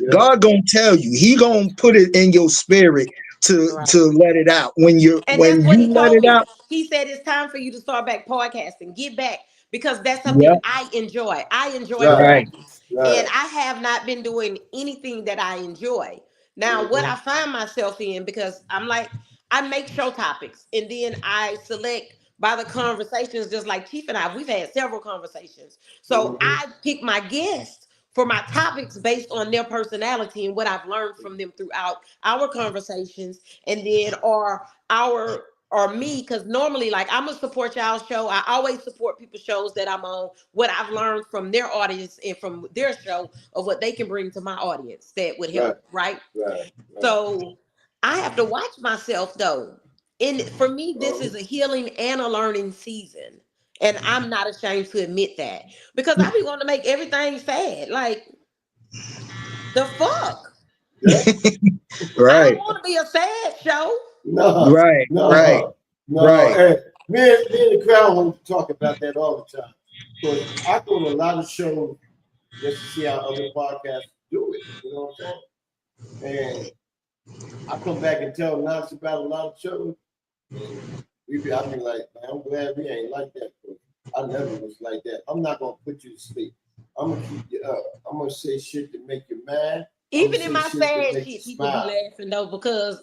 Yeah. God gonna tell you. He gonna put it in your spirit Right. to let it out. And that's When what he you let told it me. out, He said it's time for you to start back podcasting. Get back because that's something yeah, I enjoy. I enjoy Right. right, talking. And Right. I have not been doing anything that I enjoy. Now, what I find myself in, because I'm like, I make show topics and then I select by the conversations, just like Chief and I, we've had several conversations. So I pick my guests for my topics based on their personality and what I've learned from them throughout our conversations, and then or me, because normally, like, I'm gonna support y'all's show. I always support people's shows that I'm on, what I've learned from their audience and from their show of what they can bring to my audience that would help, right? So I have to watch myself though. And for me, this is a healing and a learning season. And I'm not ashamed to admit that. Because I be wanting to make everything sad. Like, the fuck? Right. I don't want to be a sad show. No. Right. No. Right. No. Right. Hey, me and the crowd want to talk about that all the time. Because I go to a lot of shows just to see how other podcasts do it. You know what I'm saying? And I come back and tell Knox about a lot of shows. I be like, man, I'm glad we ain't like that. I never was like that. I'm not gonna put you to sleep. I'm gonna keep you up. I'm gonna say shit to make you mad. Even in my sad shit, people be laughing though, because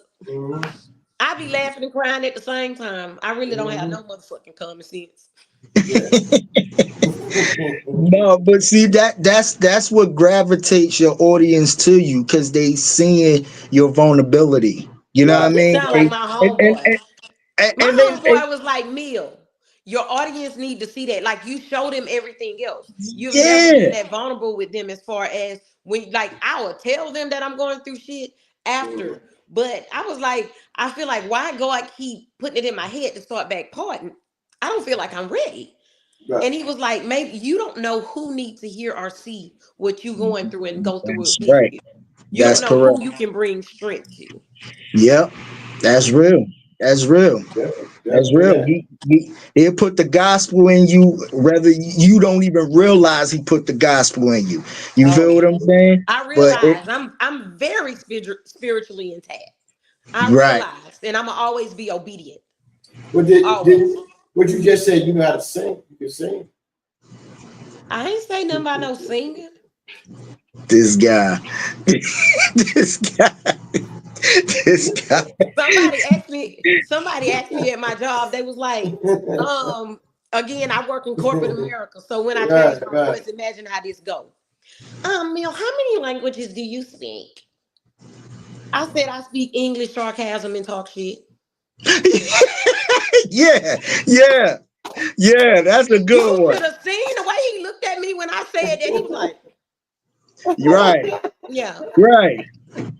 I be laughing and crying at the same time. I really don't have no motherfucking common sense. No, but see that's what gravitates your audience to you, because they seeing your vulnerability. You know what I mean? Sound like my homeboy. My homeboy was like, Mill, your audience need to see that. Like, you show them everything else. You've never been that vulnerable with them, as far as when, like, I would tell them that I'm going through shit after. But I was like, I feel like, why go I keep putting it in my head to start back parting? I don't feel like I'm ready. Right. And he was like, maybe you don't know who needs to hear or see what you going through and go through it with you. You don't know who you can bring strength to. Yep. That's real. That's real. That's real. He'll put the gospel in you, whether you don't even realize he put the gospel in you. You feel what I'm saying? I realize I'm very spiritually intact. I realize, and I'm gonna always be obedient. What you just said? You know how to sing? You can sing. I ain't say nothing about no singing. This guy. This guy. Somebody asked me at my job, they was like, again, I work in corporate America. So when I change my voice, imagine how this go. Mill, how many languages do you speak? I said I speak English, sarcasm, and talk shit. Yeah, that's a good one. You should have seen the way he looked at me when I said that. He was like, right. Yeah. Right.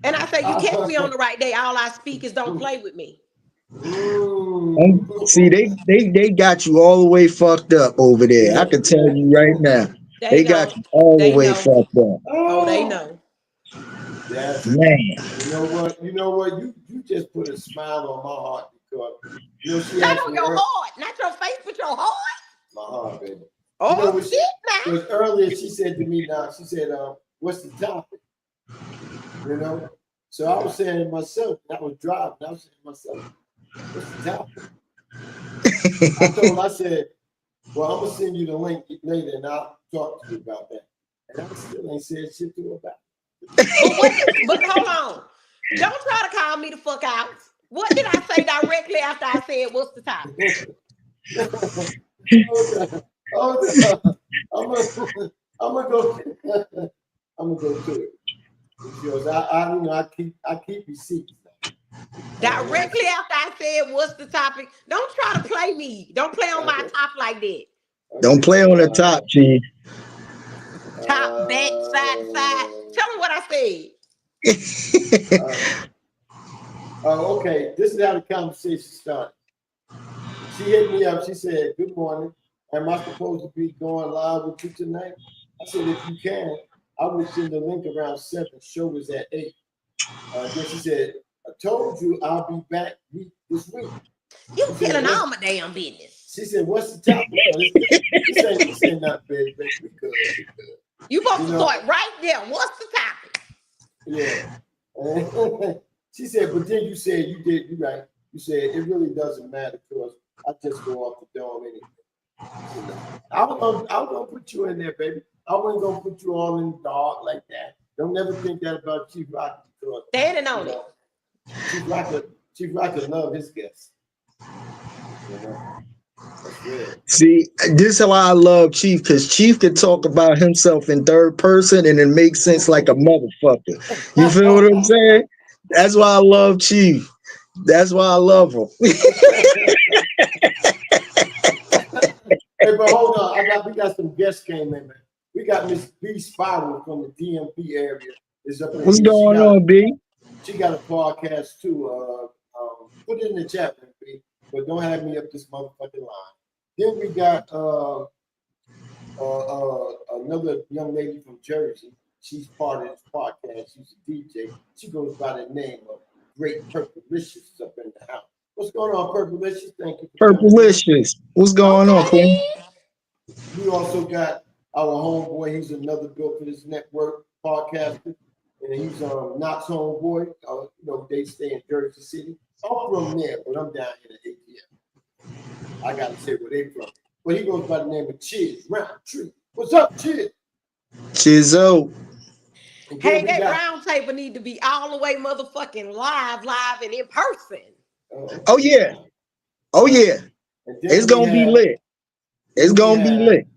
And I say, you catch me on the right day. All I speak is don't play with me. See, they got you all the way fucked up over there. I can tell you right now. They got you all the way fucked up. Oh, they know. Yes. Man. You know what? You just put a smile on my heart, because not on your heart, not your face, but your heart. My heart, baby. Oh, shit, man. Because earlier she said to me, she said, what's the topic? You know? So I was saying to myself, I was driving, I was saying to myself, what's the topic? I said, well, I'm gonna send you the link later and I'll talk to you about that. And I still ain't said shit to her about it. But hold on. Don't try to call me the fuck out. What did I say directly after I said what's the topic? I'm gonna go to it. Because I keep receipts. Directly after I said what's the topic, don't try to play me. Don't play on my top like that. Don't play on the top, Chief. Top, back, side to side. Tell me what I said. Okay. This is how the conversation started. She hit me up. She said, "Good morning. Am I supposed to be going live with you tonight?" I said, "If you can, I will send the link around 7. Show was at 8. Then she said, "I told you I'll be back this week." You telling all my damn business. She said, "What's the topic?" This ain't not big, we good. You supposed to start right there. What's the topic? Yeah. She said, but then you said you right. You said it really doesn't matter because I just go off the dome anyway. I was gonna put you in there, baby. I wasn't gonna put you all in the dark like that. Don't never think that about Chief Rocker. Standing on it. Chief Rocker love his guests. You know? That's real. See, this is why I love Chief, because Chief can talk about himself in third person and it makes sense like a motherfucker. You feel what I'm saying? That's why I love Chief. That's why I love him. Hey, but hold on. We got some guests came in, man. We got Miss B Spiral from the DMV area. Is up in What's here. going on, B? She got a podcast too. Put it in the chat, B. But don't have me up this motherfucking line. Then we got another young lady from Jersey. She's part of this podcast. She's a DJ. She goes by the name of Great Purplicious up in the house. What's going on, Purplicious? Thank you. Purplicious. What's going on, Queen? We also got our homeboy. He's another Built for This Network podcaster. And he's Knott's homeboy. You know, they stay in Jersey City. I'm from there, but I'm down here in ATL. I gotta say where they from. But he goes by the name of Chiz Roundtree. What's up, Chiz? Chizzo. Hey, that round table need to be all the way motherfucking live and in person. Oh yeah. Oh yeah. It's gonna be lit. It's gonna be lit.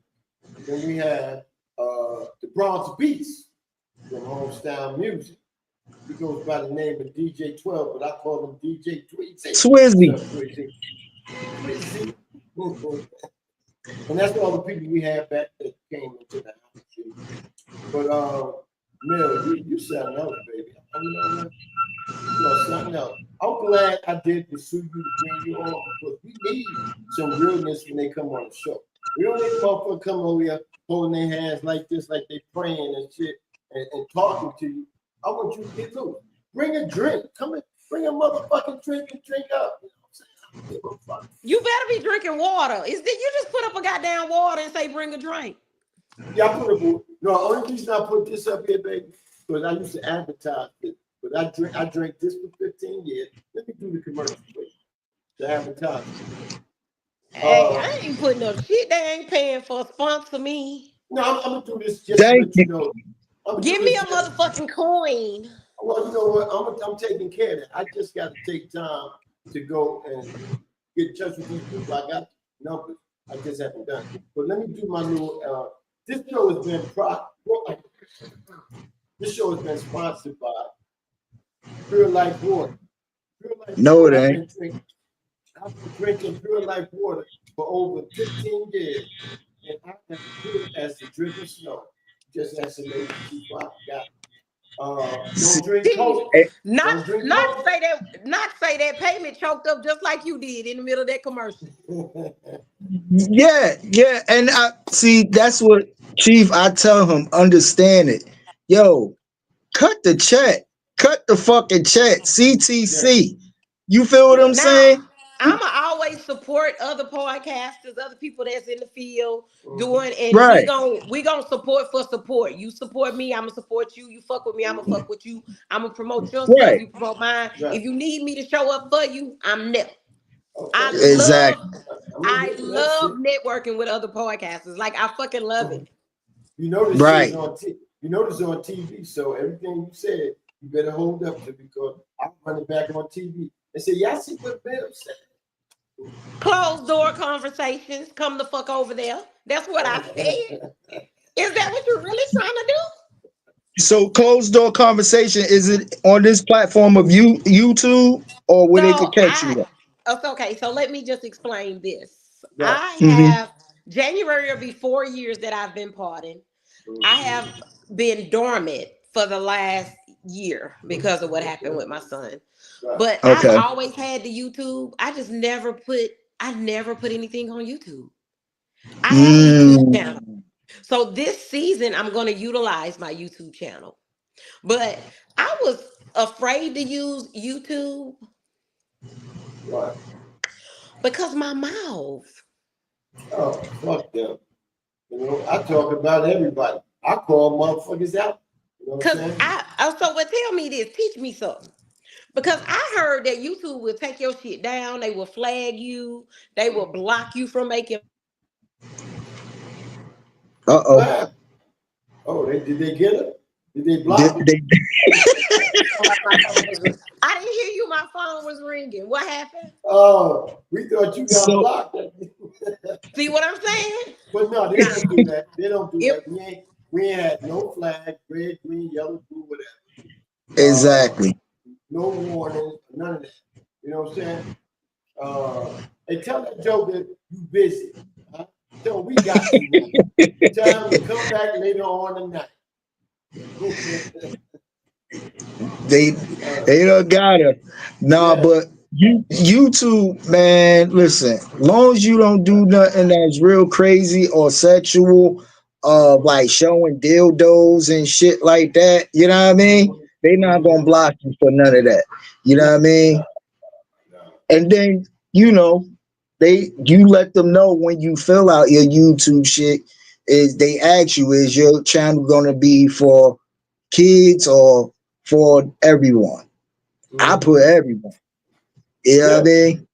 Then we have the Bronx Beats from Homestyle Music. He goes by the name of DJ 12, but I call him DJ Twizzy. Twizzy. And that's all the people we have back that came into the house. But Mel, you something else, baby. You know something else. I'm glad I did pursue you to bring you on because we need some realness when they come on the show. We don't need motherfuckers come over here holding their hands like this, like they praying and shit and talking to you. I want you to get loose. Bring a drink. Come in, bring a motherfucking drink and drink up. You know what I'm saying? You better be drinking water. You just put up a goddamn water and say bring a drink. Yeah, I put up. No, the only reason I put this up here, baby, because I used to advertise it. But I drank this for 15 years. Let me do the commercial for you. The advertising. Hey, I ain't putting up shit. They ain't paying for a sponsor me. No, I'm gonna do this just to let you know. Give me a motherfucking coin. Well, you know what? I'm taking care of it. I just got to take time to go and get in touch with these people. I got numbers. I just haven't done it. But let me do my little. This show has been sponsored by Pure Life Water. Pure Life no, it ain't. I've been drinking Pure Life Water for over 15 years, and I am pure as the dripping snow. Just as a lady, I got. Don't drink Coke. Not say that payment choked up just like you did in the middle of that commercial. Yeah, and I see that's what Chief. I tell him, understand it. Yo, cut the check, cut the fucking check. CTC. Yeah. You feel what I'm saying? I'ma always support other podcasters, other people that's in the field doing, and right. we gonna support for support. You support me, I'ma support you. You fuck with me, I'ma fuck with you. I'ma promote your stuff, you promote mine. Right. If you need me to show up for you, I'm there. Okay. I love networking with other podcasters. Like I fucking love it. You know this right. On TV, so everything you said, you better hold up to because I'm running back on TV. They say, y'all see what Bill said. Closed door conversations. Come the fuck over there. That's what I said. Is that what you're really trying to do? So closed door conversation, is it on this platform of YouTube or where they could catch you? Okay, so let me just explain this. Right. I have January will be 4 years that I've been partying. I have been dormant for the last year because of what happened with my son. But I've always had the YouTube. I just never put anything on YouTube. I have a YouTube channel. So this season I'm going to utilize my YouTube channel. But I was afraid to use YouTube. What? Because my mouth. Oh, fuck them. You know, I talk about everybody. I call motherfuckers out. You know what I'm saying? Tell me this, teach me something. Because I heard that YouTube will take your shit down, they will flag you, they will block you from making. Oh, did they get it? Did they block it? I didn't hear you. My phone was ringing. What happened? Oh, we thought you got blocked. See what I'm saying? But no, they don't do that. They don't do that. We ain't had no flag, red, green, yellow, blue, whatever. Exactly. No warning, none of that. You know what I'm saying? Hey, tell that Joker you busy. Huh? Tell him we got you. Tell him to come back later on tonight. They don't gotta. Nah, but YouTube, man, listen, long as you don't do nothing that's real crazy or sexual, like showing dildos and shit like that, you know what I mean? They not gonna block you for none of that. You know what I mean? And then, you know, you let them know when you fill out your YouTube shit, is they ask you, is your channel gonna be for kids or for everyone? I put everyone. You know what I mean?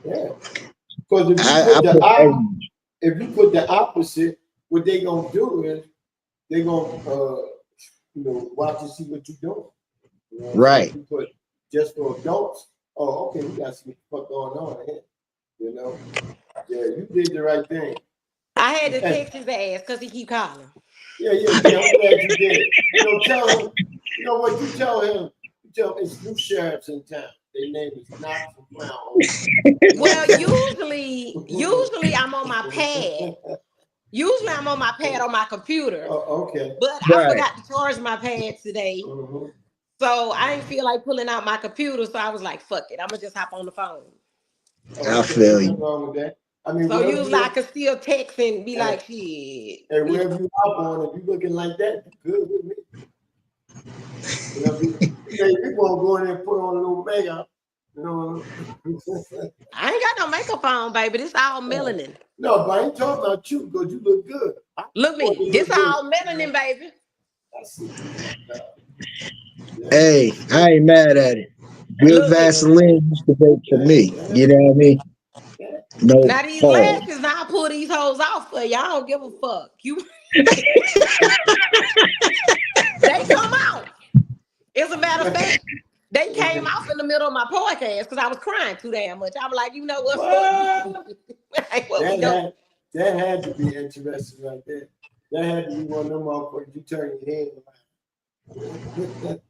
Yeah. Because if you put the opposite, what they gonna do is they gonna watch and see what you're doing. You know, right. If you put just for adults, oh, okay, we gotta see what the fuck going on here. You know? Yeah, you did the right thing. I had to text his ass because he keep calling. Yeah, I'm glad you did. Tell him, you know what, you tell him it's new sheriffs in town. Their name is Knox and Clown. Well, usually I'm on my pad. Usually I'm on my pad on my computer. Oh, okay. But I forgot to charge my pad today. So I didn't feel like pulling out my computer. So I was like, fuck it. I'm going to just hop on the phone. I feel you. Wrong with that. I mean, so usually I could still text and be like, shit. And wherever you hop on, if you looking like that, you good with me. We won't go in there and put on a little makeup. I ain't got no makeup on, baby. This all melanin. No, but I ain't talking about you because you look good. Look me. This all melanin, baby. Hey, I ain't mad at it. Good Vaseline used to work for me. You know what I mean? No. Now these lashes, now I pull these hoes off for you. I don't give a fuck. They come out. As a matter of fact, they came off in the middle of my podcast because I was crying too damn much. I was like, you know what's that had to be interesting right there. That had to be one of them motherfuckers you turn your head around.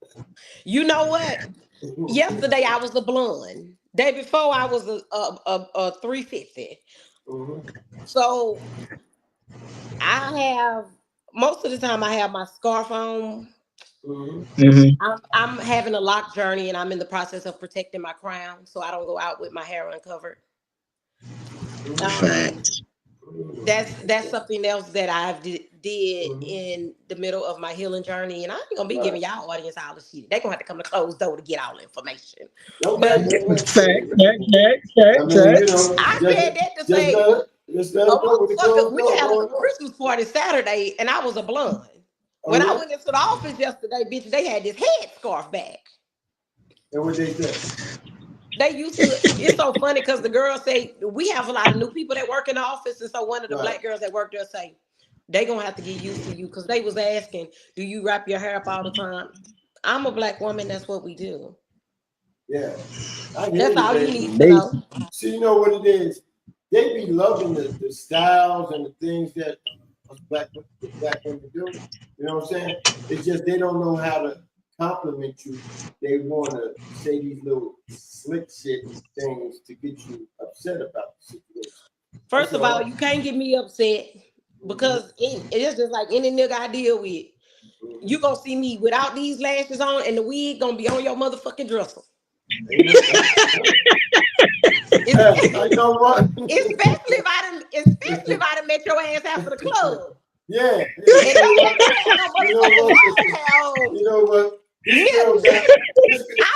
You know what? Yesterday I was a blonde. Day before I was a 350. So I have most of the time I have my scarf on. I'm having a lock journey and I'm in the process of protecting my crown so I don't go out with my hair uncovered. That's something else that I've did in the middle of my healing journey, and I ain't gonna be giving y'all audience all the shit. They're gonna have to come to closed door to get all the information. But I said that to say, we had a Christmas party Saturday, and I was a blonde. When I went into the office yesterday, bitch, they had this headscarf back. And what they said? They used to, it's so funny because the girls say, we have a lot of new people that work in the office. And so one of the black girls that work there say, they gonna have to get used to you because they was asking, do you wrap your hair up all the time? I'm a black woman, that's what we do. Yeah. That's all you need to know. See, you know what it is? They be loving the styles and the things that black women do. You know what I'm saying? It's just they don't know how to compliment you. They want to say these little slick shit things to get you upset about the situation. First of all, you can't get me upset because it's just like any nigga I deal with. You gonna see me without these lashes on and the wig gonna be on your motherfucking dresser. I know what. Especially if I done met your ass after the club. Yeah. You know what? I'm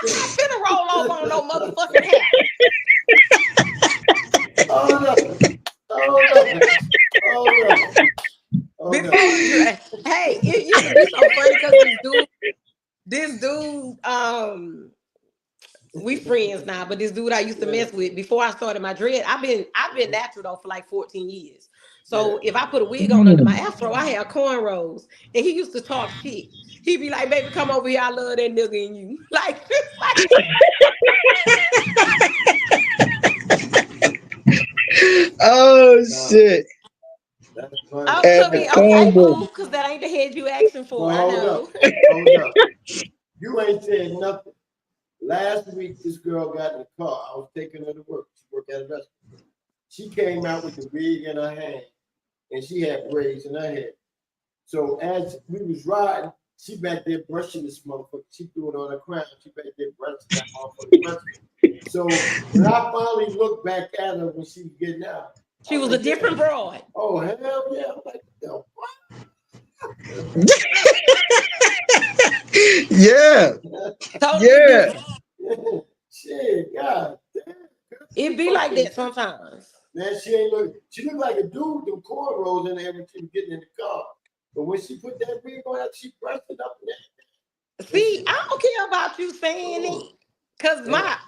not finna roll over on no motherfucking hair. Hey, it used to be so funny because this dude, we friends now, but this dude I used to mess with before I started my dread, I've been natural though for like 14 years. So if I put a wig on under my afro, I have cornrows. And he used to talk shit. He'd be like, baby, come over here. I love that nigga in you. Like Oh shit! That's funny. Oh, At the Cookie, okay, combo. boo, because that ain't the head you asking for. Well, I hold know. up. Hold up. You ain't said nothing. Last week, this girl got in the car. I was taking her to work. She worked at a restaurant. She came out with the wig in her hand, and she had braids in her head. So as we was riding, she back there brushing this motherfucker. She threw it on her crown. She back there brushing that motherfucker. Brushing. So when I finally looked back at her when she was getting out, She was a different broad. oh hell yeah! I'm like, yo, Yeah, Totally yeah. different. shit, God damn. It be like that sometimes. Man, she ain't look. She looked like a dude with them cornrows in there when she was getting in the car. But when she put that wig on, she brushed it up in there. See, I don't care about you saying it, cause my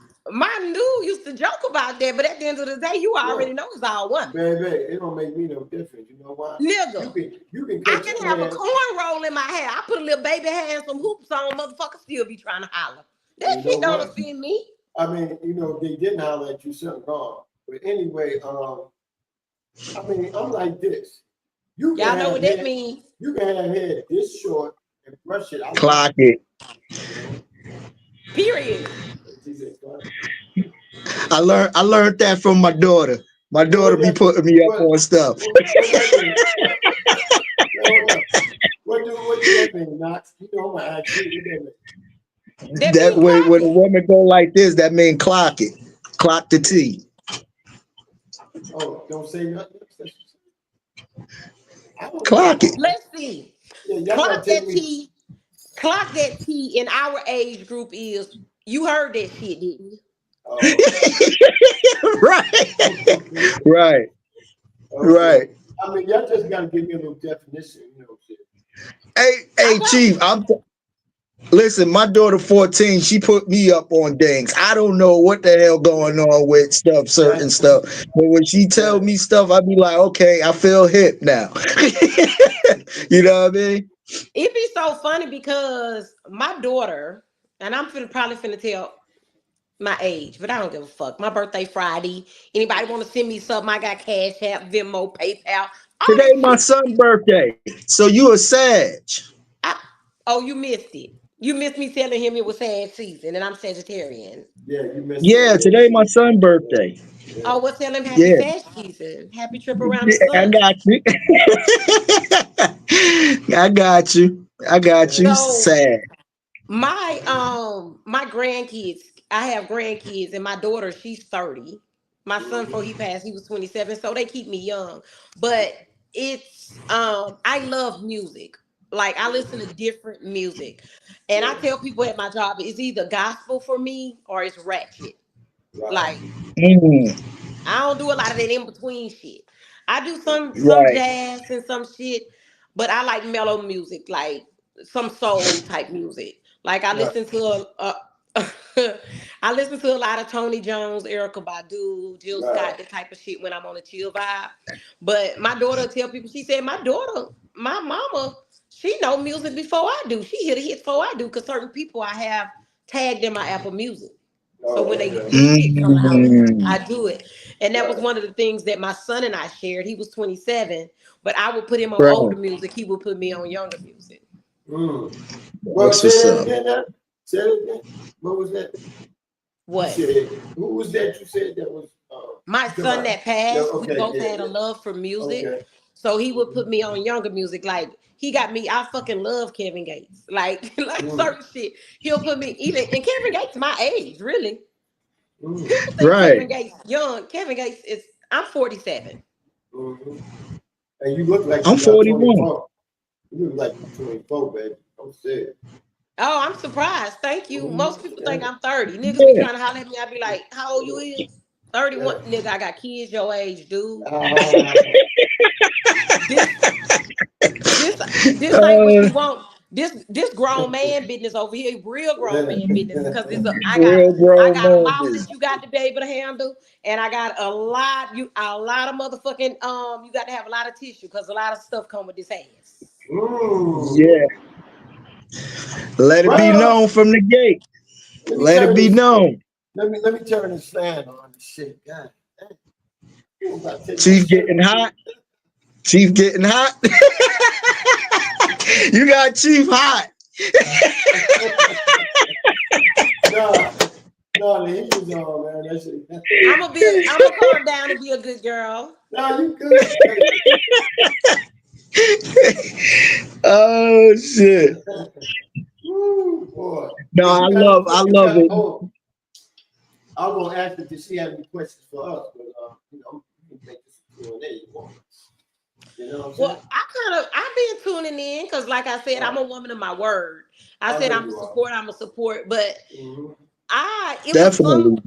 dude used to joke about that, but at the end of the day, you already know it's all one. Baby, it don't make me no difference. You know why? Nigga, You can I cut can your have a hair. cornroll in my hair. I put a little baby hair and some hoops on, motherfucker still be trying to holler. That You shit know don't what? offend me. I mean, you know, if they didn't holler at you, something wrong. But anyway, I mean, I'm like this. You can Y'all know have what that hair, means. you can have hair this short and brush it out. Clock it. Period. I learned that from my daughter. My daughter be putting me up on stuff. What that mean? What does that mean, Knox? You know, I'm gonna ask you what that mean. That That mean way, clock when a it. woman go like this, that mean clock it. Clock the T. Oh, don't say nothing. Clock it. Let's see. Yeah, Clock that T. Clock that T in our age group is, you heard that shit, didn't you? Oh. Right. Right. Okay. Right. I mean, y'all just gotta give me a little definition, you know. Shit. Hey, Chief, listen, my daughter 14, she put me up on things. I don't know what the hell going on with certain stuff. But when she tell me stuff, I be like, okay, I feel hip now. You know what I mean? It be so funny because my daughter, and I'm probably finna tell my age, but I don't give a fuck. My birthday Friday. Anybody want to send me something? I got Cash App, Venmo, PayPal. All Today that my shit. son's birthday. So you a Sag. Oh, you missed it. You missed me telling him it was sad season, and I'm Sagittarian. Yeah, you missed Yeah, today my son's birthday. Yeah. Oh, well, tell him happy Yeah. Sag season. Happy trip around the I sun. got you. I got you. I got you. So Sad. my grandkids, I have grandkids, and my daughter, she's 30. My son, before he passed, he was 27. So they keep me young. But it's I love music. Like, I listen to different music. And I tell people at my job, it's either gospel for me or it's ratchet. Like, I don't do a lot of that in between shit. I do some Right. jazz and some shit, but I like mellow music, like some soul type music. Like, I listen to I listen to a lot of Tony Jones, Erykah Badu, Jill Scott, the type of shit when I'm on a chill vibe. But my daughter tell people, she said, my mama, she know music before I do. She hear the hits before I do, because certain people I have tagged in my Apple Music. So when they new shit come out, I do it. And that was one of the things that my son and I shared. He was 27, but I would put him on older music. He would put me on younger music. Well, What's say up? it again. Say it again. What was that? What? Who was that you said that was? My son that passed. Okay, we both had a love for music. Okay. So he would put me on younger music. Like, he got me, I fucking love Kevin Gates. Like certain shit. He'll put me, even, and Kevin Gates my age, really. People think Kevin Gates young. Kevin Gates is, I'm 47. And you look like I'm 41. 24. You look like you're 24, baby. I'm serious. Oh, I'm surprised. Thank you. Most people think I'm 30. Niggas be trying to holler at me. I be like, how old you is? 31. Nigga, I got kids your age, dude. This ain't what you want. This grown man business over here, real grown man business. Because I got a mouth that you got to be able to handle, and I got a lot of motherfucking you got to have a lot of tissue, because a lot of stuff come with this ass. Yeah. Let it be known from the gate. Let it be known. Let me turn this fan on and shit. God. Chief getting hot. Chief getting hot. You got Chief hot. No, the heat is on, man. That shit. I'm gonna calm down and be a good girl. No, you good. Oh shit. Woo, boy. No, I love it. Oh, I was gonna ask if she had any questions for us, but you know, you can make this a Q&A you want. You know what I'm saying? Well, I've been tuning in because, like I said, I'm a woman of my word. I said I'm a support, but it Definitely. was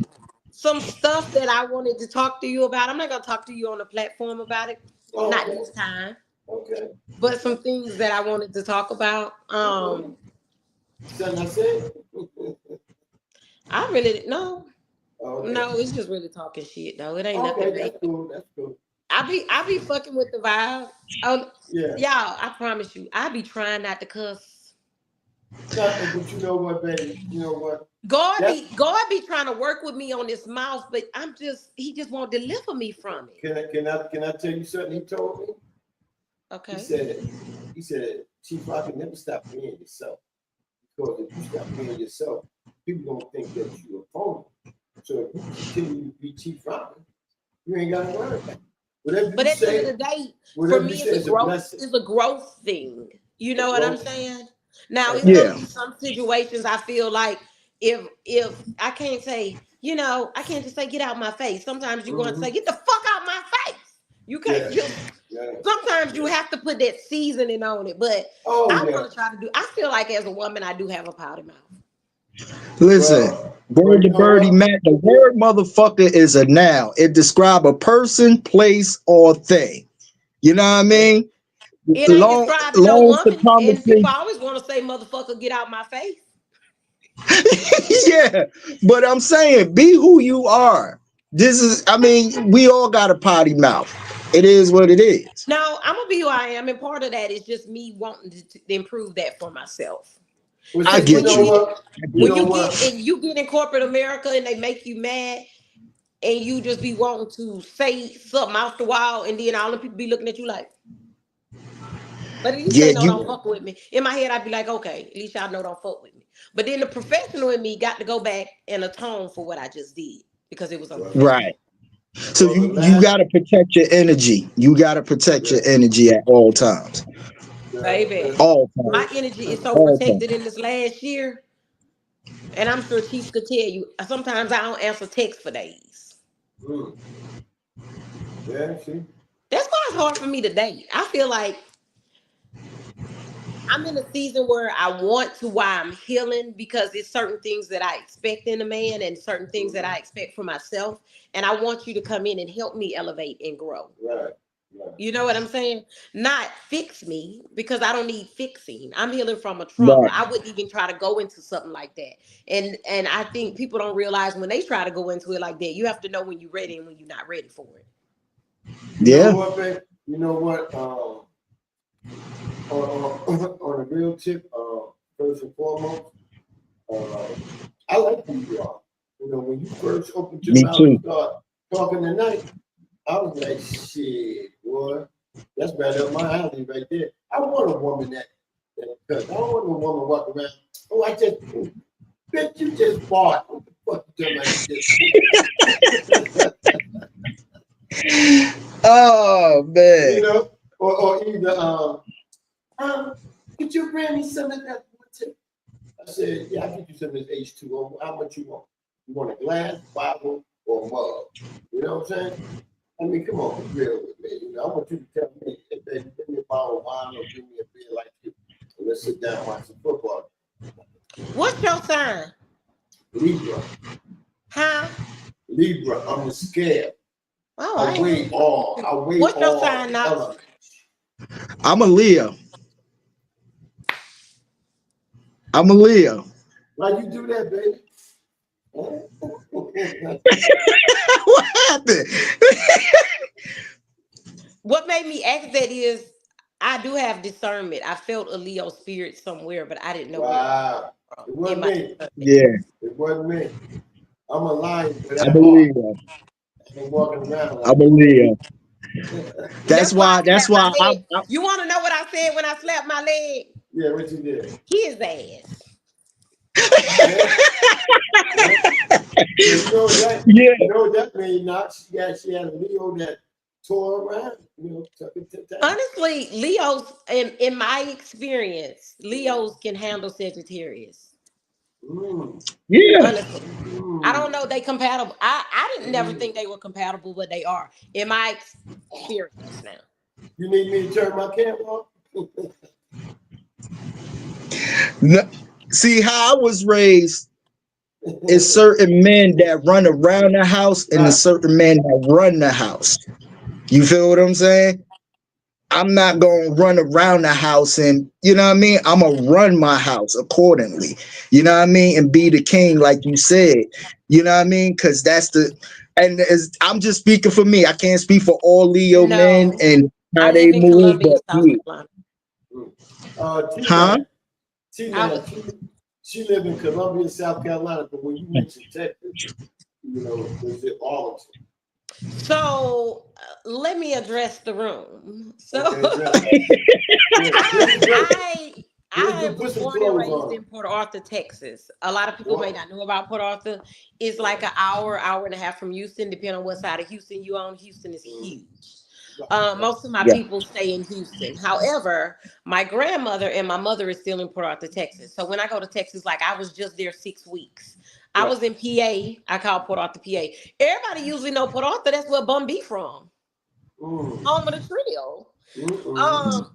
some stuff that I wanted to talk to you about. I'm not gonna talk to you on the platform about it, not this time. Okay. But some things that I wanted to talk about. Something I said? I really didn't know. Okay. No, it's just really talking shit though. It ain't nothing. That's cool. That's cool. I be fucking with the vibe. Oh yeah, y'all, I promise you, I be trying not to cuss. But you know what, baby? You know what? God be trying to work with me on this mouth, but he just won't deliver me from it. Can I tell you something he told me? Okay. He said, Chief, I can never stop being yourself. Because if you stop being yourself, people don't think that you're a phony. So if you continue to be Chief Robin, you ain't got to worry about it. But at the end of the day, for me, it's a growth thing. You know what I'm saying? Now, it's going to be some situations I feel like if I can't say, you know, I can't just say, get out my face. Sometimes you're going to say, get the fuck out my face. You can't just, sometimes you have to put that seasoning on it. But I want to try to I feel like as a woman, I do have a potty mouth. Listen, word to birdie, Matt, the word motherfucker is a noun. It describes a person, place, or thing. You know what I mean? It ain't describing no woman. And people always want to say, motherfucker, get out my face. Yeah, but I'm saying, be who you are. We all got a potty mouth. It is what it is. No, I'm going to be who I am. And part of that is just me wanting to improve that for myself. I get you. When you get in corporate America and they make you mad and you just be wanting to say something off the wall and then all the people be looking at you like, but at least they know don't fuck with me. In my head, I'd be like, okay, at least y'all know don't fuck with me. But then the professional in me got to go back and atone for what I just did because it was unprofessional. Right. So you got to protect your energy. You got to protect your energy at all times. Baby, my energy is so protected in this last year. And I'm sure Chief could tell you, sometimes I don't answer texts for days. Yeah, see? That's why it's hard for me to date. I feel like I'm in a season where I want to, why I'm healing, because it's certain things that I expect in a man and certain things that I expect for myself. And I want you to come in and help me elevate and grow. Right. You know what I'm saying? Not fix me, because I don't need fixing. I'm healing from a trauma. I wouldn't even try to go into something like that. And I think people don't realize when they try to go into it like that, you have to know when you're ready and when you're not ready for it. Yeah. You know what? On a real tip, first and foremost, I like who you are. You know, when you first opened your mouth and start talking tonight, I was like, shit, boy, that's right up my alley right there. I want a woman that because I don't want a woman walk around. Oh, bitch, you just fought. What the fuck you talking about? Oh man. You know, or either could you bring me some of that? I said, yeah, I'll get you some of this H2O. How much you want? You want a glass, bottle, or a mug? You know what I'm saying? I mean, come on, be real with me. You know, I want you to tell me, hey, baby, give me a bottle of wine or give me a beer like you. And let's sit down and watch some football. What's your sign? Libra. Huh? Libra. I'm the scale. I weigh all. What's your sign now? I'm a Leo. Why you do that, baby? What happened? What made me ask that is I do have discernment. I felt a Leo spirit somewhere, but I didn't know. Wow. It wasn't me. Yeah. It wasn't me. I'm a lion. I believe that. and walking around like I'm a Leo. That's why I That's slapped my why leg. You want to know what I said when I slapped my leg? yeah, what you did? His ass. Yeah. Yeah. You know that. yeah. You know that mean not. She had a Leo that tore around. You know, took it to that. Honestly, Leos, in my experience, Leos can handle Sagittarius. Yeah. Honestly, I don't know they compatible. I didn't never think they were compatible, but they are in my experience now. You need me to turn my camera off? No, see how I was raised is certain men that run around the house and the certain men that run the house. You feel what I'm saying? I'm not going to run around the house and, you know what I mean? I'm going to run my house accordingly, you know what I mean? And be the king, like you said, you know what I mean? Because that's I'm just speaking for me. I can't speak for all Leo men No, and I how they live in move, Columbia, but South yeah. Carolina. Huh? She live in Columbia, South Carolina, but when you mentioned Texas, you know, was it Arlington? So let me address the room. So Okay, I was born and raised in Port Arthur, Texas. A lot of people may not know about Port Arthur. It's like an hour and a half from Houston, depending on what side of Houston you on. Houston is huge. Most of my people stay in Houston. However, my grandmother and my mother is still in Port Arthur, Texas. So when I go to Texas, like I was just there 6 weeks. I was in PA. I call Port Arthur, PA. Everybody usually know Port Arthur. That's where Bun B from. Home of the trio.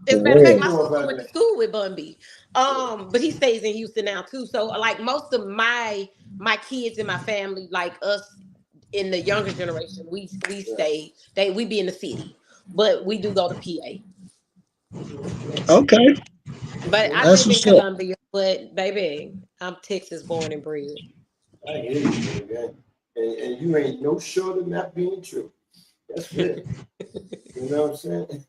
As a matter of fact, my sister went to school with Bun B. But he stays in Houston now too. So like most of my kids in my family, like us in the younger generation, we stay. We be in the city, but we do go to PA. Okay. But I live in Columbia. But baby, I'm Texas born and bred. I hear you, man. And you ain't no short of not being true. That's it. You know what I'm saying?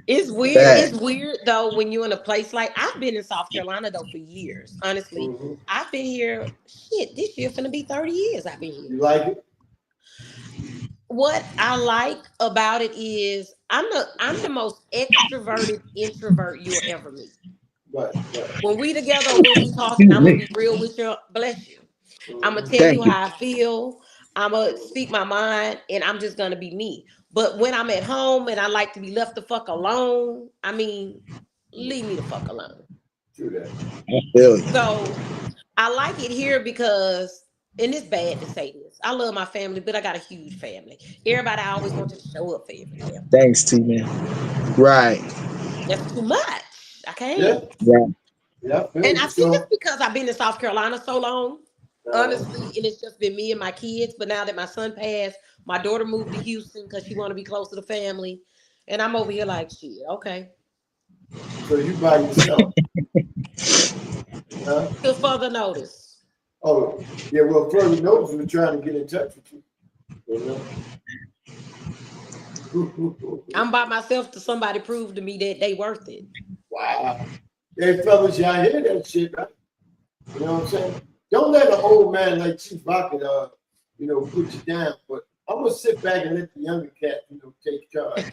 It's weird. It's weird though when you're in a place like I've been in South Carolina though for years. Honestly, I've been here. Shit, this year finna be 30 years. I've been here. You like it? What I like about it is I'm the most extroverted introvert you'll ever meet. Right. When we together, when we talking, I'm gonna be real with you. Bless you. I'm gonna tell you how I feel. I'm gonna speak my mind, and I'm just gonna be me. But when I'm at home and I like to be left the fuck alone, I mean, leave me the fuck alone. True that. So I like it here because, and it's bad to say this, I love my family, but I got a huge family. Everybody I always want to show up for everybody. Thanks, T man. Right. That's too much. I can't. Yeah. And I think it's because I've been in South Carolina so long. Honestly, and it's just been me and my kids. But now that my son passed, my daughter moved to Houston because she want to be close to the family, and I'm over here like, shit, okay. So you by yourself? Till further notice. Oh, yeah. Well, further notice, we're trying to get in touch with you. You know? I'm by myself till somebody prove to me that they worth it. Wow. Hey, fellas, y'all hear that shit, right? You know what I'm saying? Don't let an old man like Chief Rocket, put you down. But I'm gonna sit back and let the younger cat, take charge.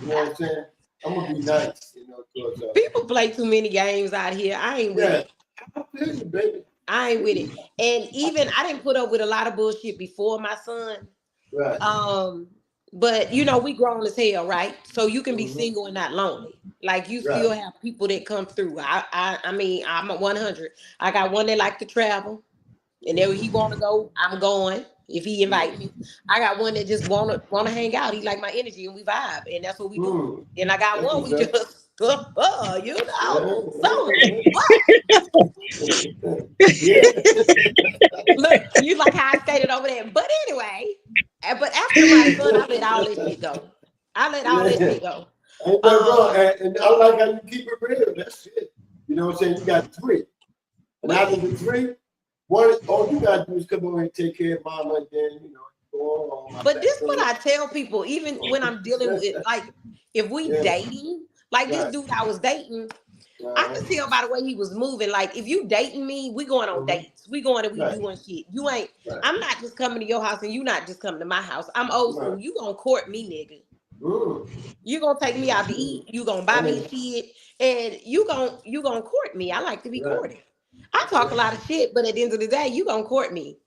You know what I'm saying? I'm gonna be nice, towards people play too many games out here. I ain't with it. I feel you, baby. I ain't with it. And even I didn't put up with a lot of bullshit before my son. Right. But we grown as hell, right? So you can be single and not lonely. Like you still have people that come through. I mean, I'm at 100. I got one that like to travel, and there he want to go, I'm going. If he invite me, I got one that just wanna hang out. He like my energy, and we vibe, and that's what we do. And I got one we just, so what? Look, you like how I stated over there. But anyway, but after my son, I let all this shit go. Ain't that wrong? And I like how you keep it real. That's it. You know what I'm saying? You got 3. And out of the 3, all you got to do is come over and take care of mama, and then, go on. But this is what I tell people, even when I'm dealing with, like, if we dating, like this dude I was dating, I could tell by the way he was moving. Like, if you dating me, we going on dates. We going and we doing shit. You ain't. I'm not just coming to your house and you not just coming to my house. I'm old school. You gonna court me, nigga. You gonna take me out to eat. You gonna buy me shit, and you gonna court me. I like to be courted. I talk a lot of shit, but at the end of the day, you gonna court me.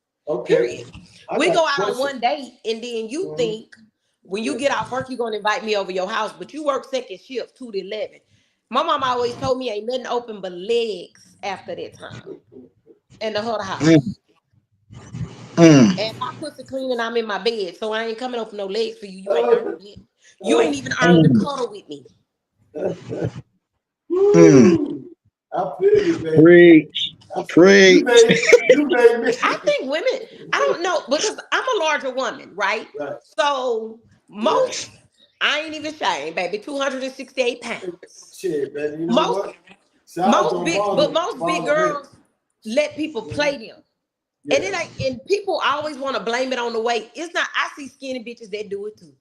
Period. We go out on one date, and then you think when you get off work, you're gonna invite me over your house, but you work second shift 2 to 11. My mom always told me ain't nothing open but legs after that time in the house. And my pussy clean and I'm in my bed, so I ain't coming up with no legs for you. You ain't earned it. You ain't even earned the cuddle with me. I feel you, baby. Preach. You made me. I think women, I don't know, because I'm a larger woman, right? So most, I ain't even ashamed, baby, 268 pounds. Shit, baby. You know most big girls let people play them. And it ain't, and people always want to blame it on the weight. It's not. I see skinny bitches that do it too.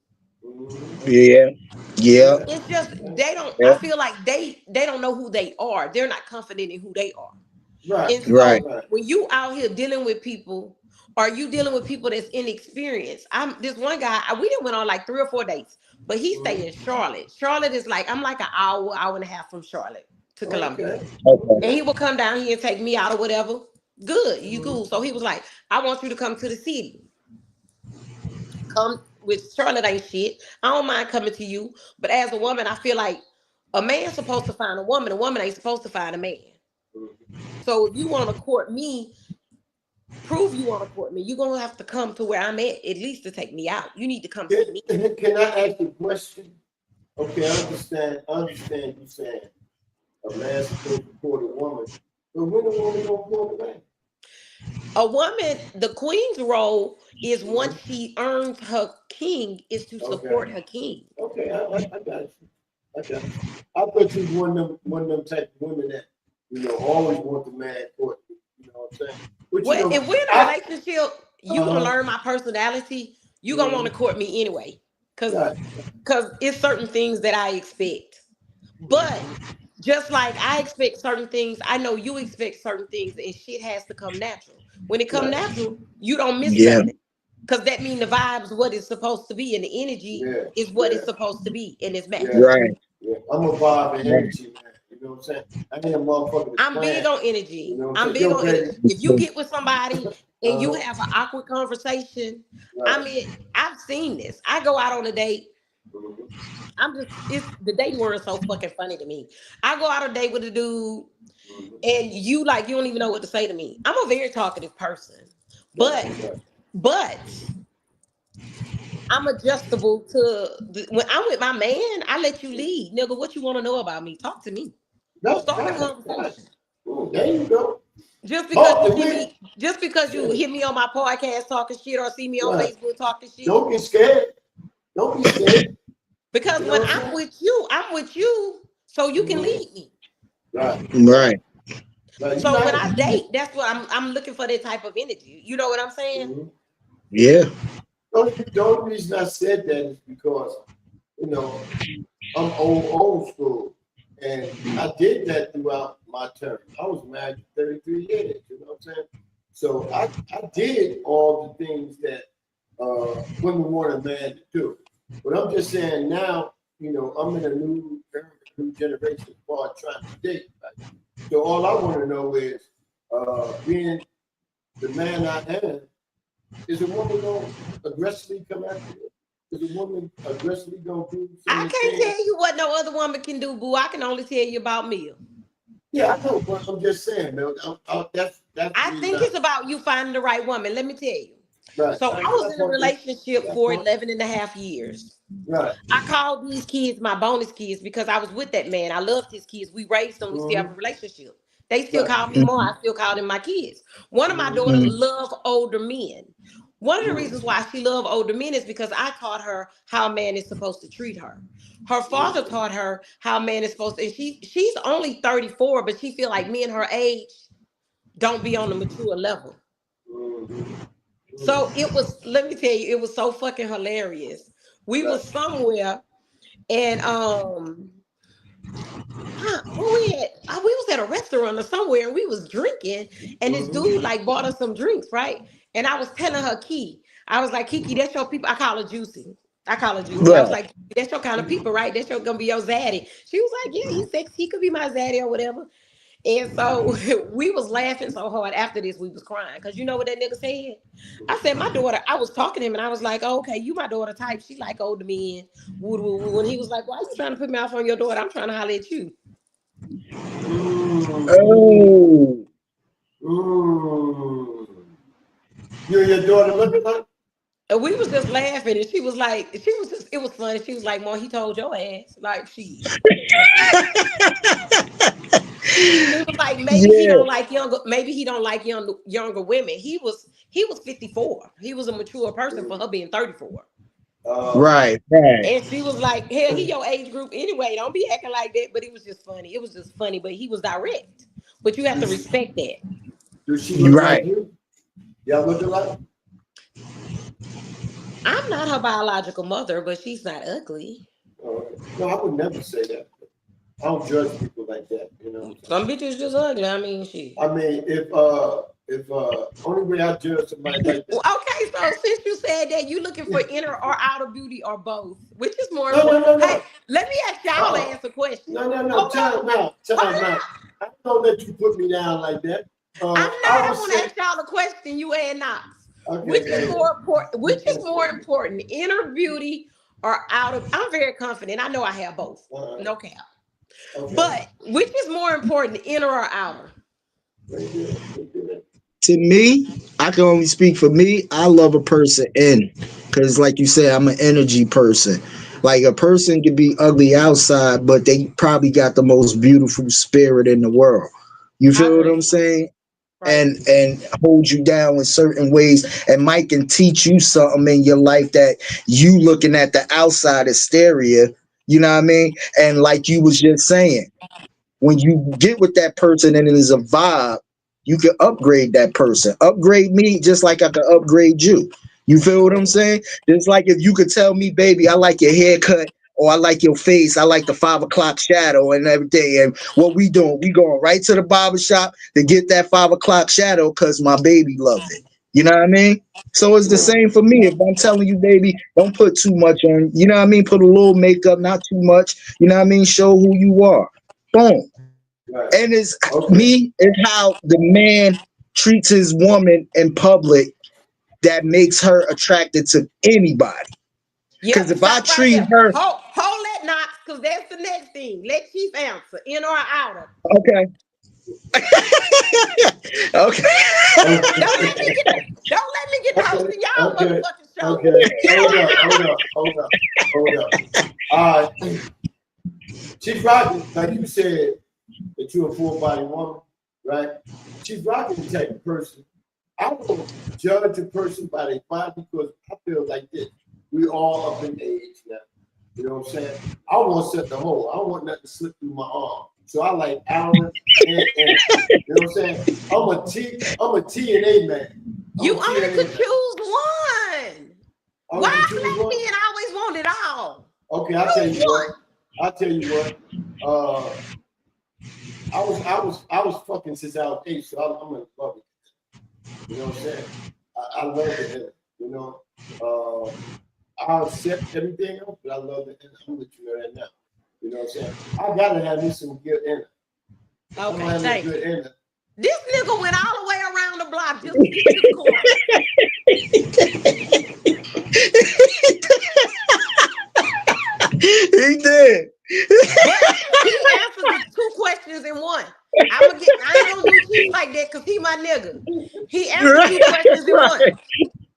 Yeah. It's just they don't. I feel like they don't know who they are. They're not confident in who they are. And so when you out here dealing with people, or you dealing with people that's inexperienced. This one guy. We done went on like 3 or 4 dates, but he stay in Charlotte. Charlotte is like, I'm like an hour and a half from Charlotte to Columbia, and he will come down here and take me out or whatever. Good, you cool. So he was like, I want you to come to the city. Come with Charlotte ain't shit. I don't mind coming to you. But as a woman, I feel like a man's supposed to find a woman ain't supposed to find a man. So if you want to court me, prove you want to court me, you're gonna have to come to where I'm at least to take me out. You need to come see me. Can I ask you a question? Okay, I understand you saying a man's supposed to court a woman. But when a woman don't court a man? A woman, the queen's role is once she earns her king, is to support her king. Okay, I got you. I thought you was one of them type of women that, always want the man court. You know what I'm saying? But, if we're in a relationship, you gonna learn my personality. You gonna want to court me anyway, cause it's certain things that I expect. But just like I expect certain things, I know you expect certain things, and shit has to come natural. When it comes natural, you don't miss nothing. Because that means the vibes what it's supposed to be, and the energy is what it's supposed to be, and it's matched. I'm a vibe and energy, man. You know what I'm saying? I need a motherfucker. I'm big on energy. I'm big on energy. If you get with somebody and you have an awkward conversation, I mean, I've seen this. I go out on a date. The dating world is so fucking funny to me. I go out on a date with a dude, and you don't even know what to say to me. I'm a very talkative person, but I'm adjustable to when I'm with my man. I let you lead, nigga. What you want to know about me? Talk to me. Start the conversation. There you go. Just because you hear me on my podcast talking shit, or see me on Facebook talking shit. Don't get scared. Because when I'm with you, so you can lead me. Right. So when I date, that's what I'm looking for, that type of energy. You know what I'm saying? Yeah. The only reason I said that is because, I'm old school. And I did that throughout my term. I was married 33 years, you know what I'm saying? So I did all the things that women want a man to do. But I'm just saying now, I'm in a new generation as far as trying to date. Right? So all I want to know is, being the man I am, is a woman going to aggressively come after you? Is a woman aggressively going to do I can't tell you what no other woman can do, boo. I can only tell you about me. Yeah, I know, but I'm just saying, man. I think it's about you finding the right woman. Let me tell you. Right. So I was in a relationship for 11 and a half years. Right. I called these kids my bonus kids because I was with that man. I loved his kids. We raised them. We still have a relationship. They still call me more. I still call them my kids. One of my daughters love older men. One of the reasons why she loved older men is because I taught her how a man is supposed to treat her. Her father taught her how a man is supposed to, and she's only 34, but she feel like men her age don't be on the mature level. So it was, let me tell you, it was so fucking hilarious. We was somewhere, and Where we at? We was at a restaurant or somewhere and we was drinking, and this dude like bought us some drinks, right? And I was telling her, Key, I was like, Kiki, that's your people. I call her Juicy. I was Right. like, that's your kind of people, right? That's gonna be your zaddy. She was like, yeah, he's sexy. He could be my zaddy or whatever. And so we was laughing so hard after this, we was crying. Cause you know what that nigga said? I said, my daughter, I was talking to him and I was like, oh, okay, you my daughter type. She like older men. Woo, woo, woo. And he was like, why you trying to put me off on your daughter? I'm trying to holler at you. Oh. You and your daughter looking like? And we was just laughing, and she was like, it was funny. She was like, Mom, he told your ass. Like, she was like, maybe he don't like younger women. He was 54. He was a mature person for her being 34. Right. And she was like, hell, he your age group anyway. Don't be acting like that. But it was just funny. It was just funny, but he was direct. But you have to respect that. Does she look like you? Y'all look alike? I'm not her biological mother, but she's not ugly. No, I would never say that. I don't judge people like that, you know. Some bitches just ugly. I mean, she. I mean, if only way I judge somebody like that. Okay, so since you said that, you looking for inner or outer beauty or both, which is more important? No. Hey, let me ask y'all to answer question. No. Time out. I don't let you put me down like that. I'm not. I want to ask y'all a question. You and Knox. Okay, which is more important? Which is more important, inner beauty or outer? I'm very confident. I know I have both. No cap. Okay. But which is more important, inner or outer? To me, I can only speak for me. I love a person in, because like you said, I'm an energy person. Like a person can be ugly outside, but they probably got the most beautiful spirit in the world. You feel what I'm saying? Right. And hold you down in certain ways, and Mike can teach you something in your life that you looking at the outside exterior, you know what I mean? And like you was just saying, when you get with that person and it is a vibe, you can upgrade that person. Upgrade me just like I can upgrade you. You feel what I'm saying? It's like if you could tell me, baby, I like your haircut, or I like your face, I like the 5 o'clock shadow and everything. And what we doing? We going right to the barbershop to get that 5 o'clock shadow because my baby loves it. You know what I mean? So it's the same for me. If I'm telling you, baby, don't put too much on, you know what I mean? Put a little makeup, not too much. You know what I mean? Show who you are. Boom. Right. And it's me, it's how the man treats his woman in public that makes her attracted to anybody. Because if I treat her, hold that Knox, because that's the next thing. Let Chief answer, in or outer. Okay. Okay. Don't let me get the host of y'all motherfucking show. Okay. Hold up. Chief Rocky, like you said, that you're a full body woman, right? Chief Rocky the type of person. I don't judge a person by their body because I feel like this. We all up in age now. You know what I'm saying? I want to set the hole. I don't want nothing to slip through my arm. So I like Alan and you know what I'm saying? I'm a T and A man. You only could choose one. Why black men always want it all? Okay, I'll tell you what. I was fucking since I was 8, so I'm gonna love it. You know what I'm saying? I love it. You know, I'll accept everything else, but I love it. I'm with you right now. You know what I'm saying? I gotta have me some good in it. Okay, thank you. This nigga went all the way around the block just to get to the corner. He did. But he answered the 2 questions in one. I ain't gonna do Chief like that because he my nigga. He answered 2 questions in one.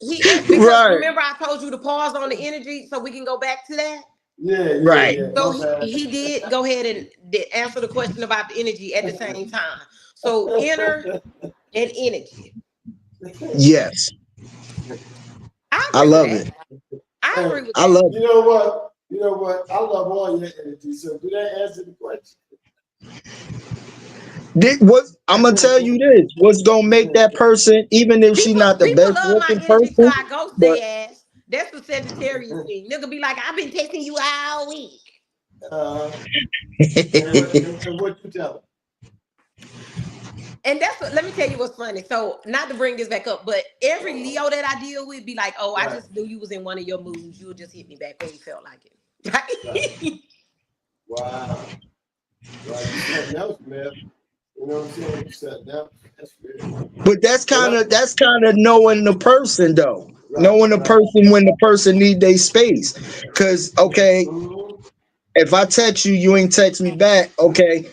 Because remember I told you to pause on the energy so we can go back to that? Yeah. So he did go ahead and answer the question about the energy at the same time. So inner and energy. Yes. I love it. I agree with that. I love it. You know what? I love all your energy. So do that answer the question? I'm gonna tell you this. What's gonna make that person, even if she's not the best looking person? So I go say ass. That's the Sagittarius thing. Nigga be like, I've been texting you all week. And what you tell them? And that's what, let me tell you what's funny. So, not to bring this back up, but every Leo that I deal with be like, oh, I just knew you was in one of your moods. You would just hit me back when you felt like it. Right. Wow. Right. You said else, man. You know what I'm saying? You said that. That's weird. But that's kind of knowing the person though. Right, knowing the person when the person need their space. Cause okay, if I text you, you ain't text me back, okay.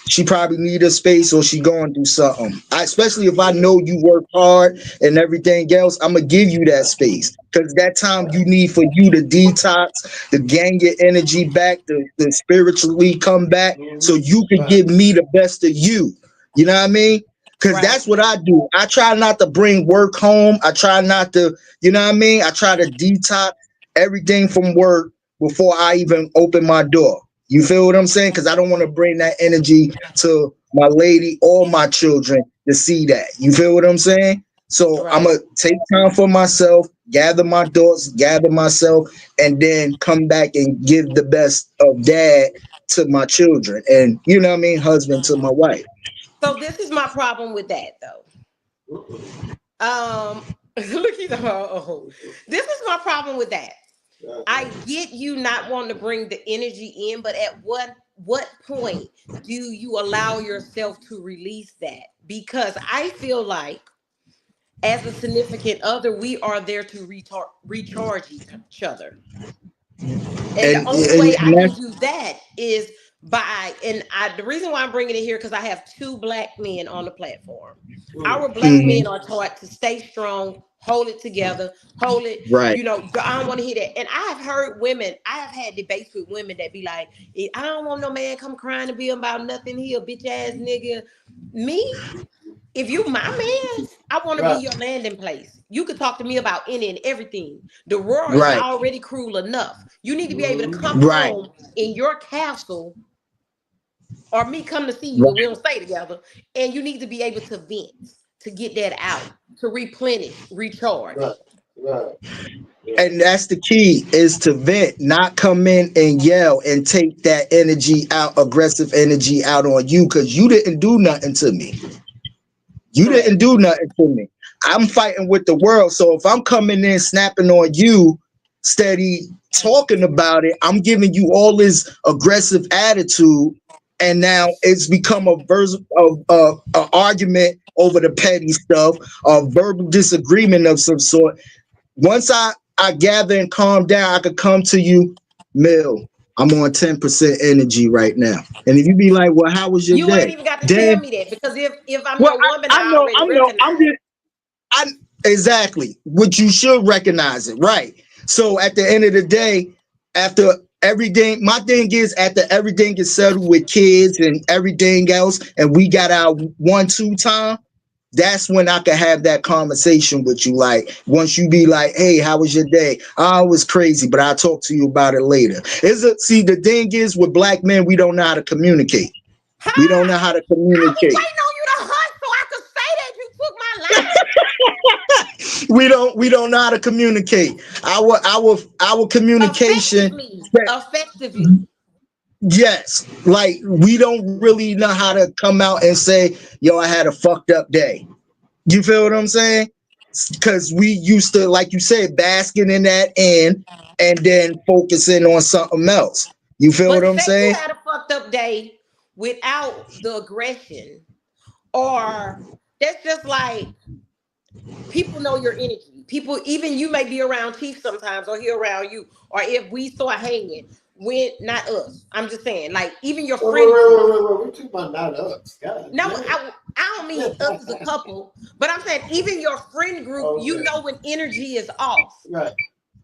She probably need a space or she going through something. Especially if I know you work hard and everything else, I'm gonna give you that space because that time you need for you to detox, to gain your energy back, to spiritually come back, so you can give me the best of you. You know what I mean? Because that's what I do. I try not to bring work home. I try not to, you know what I mean? I try to detox everything from work before I even open my door. You feel what I'm saying? Because I don't want to bring that energy to my lady or my children to see that. You feel what I'm saying? So I'm going to take time for myself, gather my thoughts, gather myself, and then come back and give the best of dad to my children. And, you know what I mean? Husband to my wife. So this is my problem with that, though. Look, he's this is my problem with that. I get you not wanting to bring the energy in, but at what point do you allow yourself to release that? Because I feel like as a significant other, we are there to recharge each other. And the only way I can do that is by, the reason why I'm bringing it here, because I have two black men on the platform. Our black men are taught to stay strong, hold it together, hold it, you know, I don't want to hear that. And I have heard women, I have had debates with women that be like, I don't want no man come crying to be about nothing. He a bitch ass nigga. Me, if you my man, I want to be your landing place. You could talk to me about any and everything. The world is already cruel enough. You need to be able to come home in your castle, or me come to see you and we don't stay together. And you need to be able to vent, to get that out, to replenish, recharge. And that's the key, is to vent, not come in and yell and take that energy out, aggressive energy out on you, because you didn't do nothing to me. You didn't do nothing to me. I'm fighting with the world. So if I'm coming in snapping on you, steady talking about it, I'm giving you all this aggressive attitude. And now it's become a argument over the petty stuff, a verbal disagreement of some sort. Once I gather and calm down, I could come to you, Mill, I'm on 10% energy right now. And if you be like, well, how was your day? You ain't even got to tell me that, because if I'm your woman, I already recognize. Exactly. What you should recognize it, right? So at the end of the day, after everything, my thing is, after everything is settled with kids and everything else, and we got our 1-2 time, that's when I can have that conversation with you. Like, once you be like, hey, how was your day? Oh, it was crazy, but I'll talk to you about it later. See, the thing is, with black men, we don't know how to communicate. We don't know how to communicate. I was waiting on you to hunt so I could say that you took my line. we don't know how to communicate. Our communication effectively. Yes, like we don't really know how to come out and say, yo, I had a fucked up day. You feel what I'm saying? Because we used to, like you said, basking in that and then focusing on something else. You feel what I'm saying? You had a fucked up day without the aggression, or that's just like, people know your energy. People, even you may be around Chief sometimes, or he around you, or if we start hanging. When not us, I'm just saying, like, even your friend. We're talking about not us. God, no, I don't mean us as a couple, but I'm saying even your friend group. You know when energy is off. That's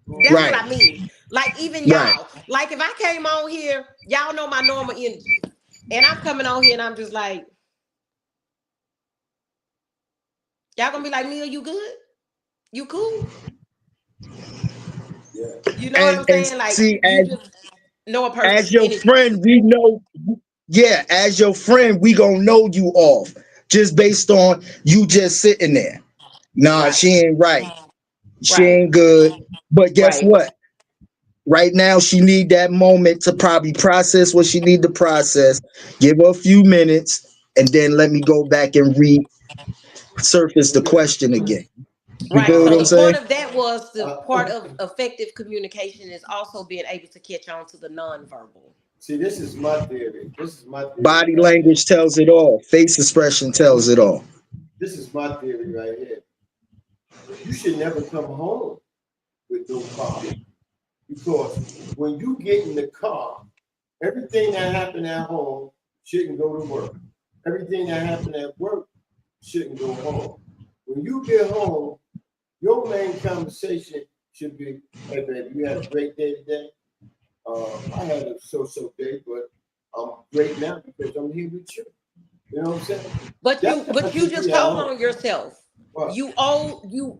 what I mean. Like, even y'all. Like, if I came on here, y'all know my normal energy, and I'm coming on here and I'm just like, y'all gonna be like, Mia, you good? You cool? You know what I'm saying? Like, see, know a person as your friend, we know. Yeah, as your friend, we gonna know you off just based on you just sitting there. Nah, she ain't right. She ain't good. But guess what? Right now, she need that moment to probably process what she need to process. Give her a few minutes, and then let me go back and resurface the question again. You Right. feel what So I'm the point saying? of that was the part of effective communication is also being able to catch on to the nonverbal. See, this is my theory. This is my theory Body right here. language tells it all. Face expression tells it all. This is my theory right here. You should never come home with no car. Because when you get in the car, everything that happened at home shouldn't go to work. Everything that happened at work shouldn't go home. When you get home, your main conversation should be, hey, baby, you had a great day today? I had a so-so day, but I'm great now because I'm here with you. You know what I'm saying? But you just told home. on yourself. What? You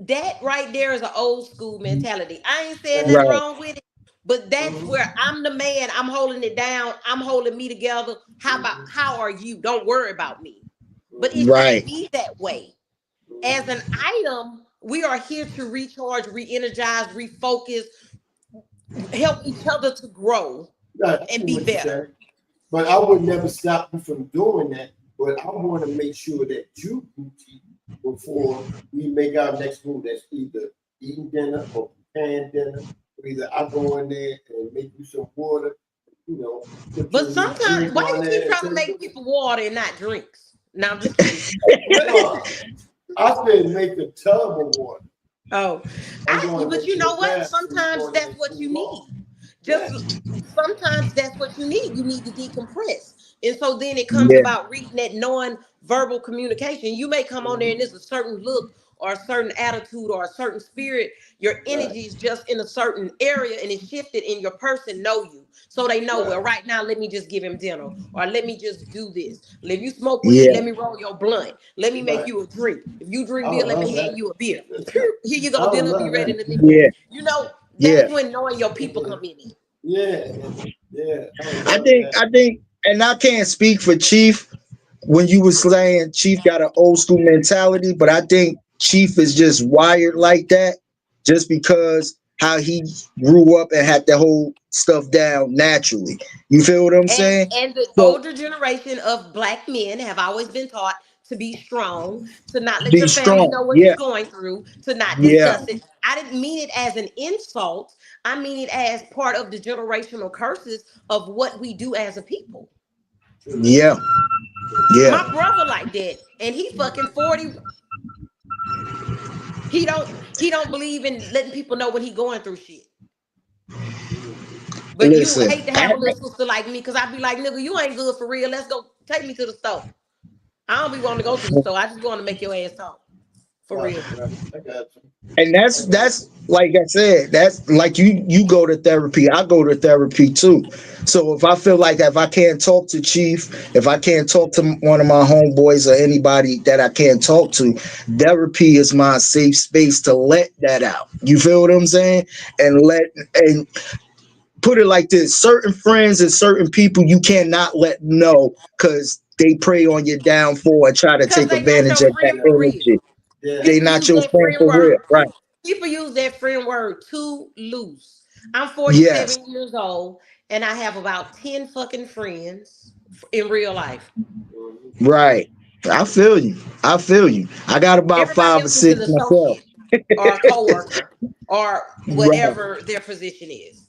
that right there is an old school mentality. I ain't saying nothing Right, wrong with it, but that's where I'm the man. I'm holding it down. I'm holding me together. How are you? Don't worry about me. But it right. shouldn't be that way. As an item, we are here to recharge, re-energize, refocus, help each other to grow Yeah, I see and be what you're better. saying. But I would never stop you from doing that. But I want to make sure that you boutique before we make our next move. That's either eating dinner or preparing dinner. Or either I go in there and make you some water, you know, put But your little sometimes, drink why on you keep there and trying to take make it. people water and not drinks? No, I'm just kidding. No, I said make a tub of water. Oh, I'm going but into you the know what? bathroom, Sometimes going in that's and what you cool off. need. Just Yes. sometimes that's what you need. You need to decompress. And so then it comes Yeah, about reading that non-verbal communication. You may come on there and there's a certain look or a certain attitude or a certain spirit. Your Right. energy is just in a certain area and it's shifted, and your person know you. So they know, Right. well, right now, let me just give him dinner, or let me just do this. If you smoke weed, yeah, let me roll your blunt. Let me make Right. you a drink. If you drink I beer, would let me love hand that. you a beer. Here you I go, would dinner be love ready that. in a minute. yeah, That's yeah. when knowing your people come in. Yeah, yeah, I would I love think, that. I think, and I can't speak for Chief when you was saying Chief got an old school mentality, but I think Chief is just wired like that, just because how he grew up and had the whole stuff down naturally. You feel what I'm saying? And the So older generation of black men have always been taught to be strong, to not let be your family strong. know what you're Yeah, going through, to not yeah, discuss it. I didn't mean it as an insult. I mean it as part of the generational curses of what we do as a people. True, yeah, yeah. My brother like that, and he fucking 40. He don't believe in letting people know when he going through shit. But you Listen, hate to have a little sister like me, because I'd be like, nigga, you ain't good for real. Let's go. Take me to the store. I don't be wanting to go to the store. I just want to make your ass talk. For real. I got you. and I got you. that's like I said, that's like you go to therapy, I go to therapy too. So if I feel like if I can't talk to Chief, if I can't talk to one of my homeboys or anybody that I can't talk to, therapy is my safe space to let that out. You feel what I'm saying? And put it like this: certain friends and certain people you cannot let know, because they prey on your downfall and try to Because take they not advantage your of that friend for real. energy. Yeah, They People not use your that friend friend for real, word. right? People use that friend word too loose. I'm Yes. 47 years old, and I have about 10 fucking friends in real life. Right. I feel you. I feel you. I got about Everybody five or else is six an myself. associate or a coworker or Right. whatever their position is.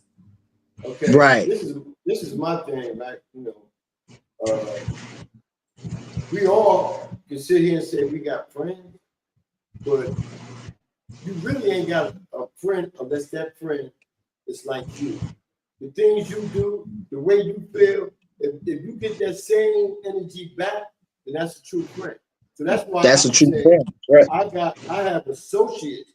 okay. Right. This is my thing, right? We all can sit here and say we got friends, but you really ain't got a friend unless that friend is like you. The things you do, the way you feel, if you get that same energy back, then that's a true friend. So that's why That's a I true say friend. Right. I have associates.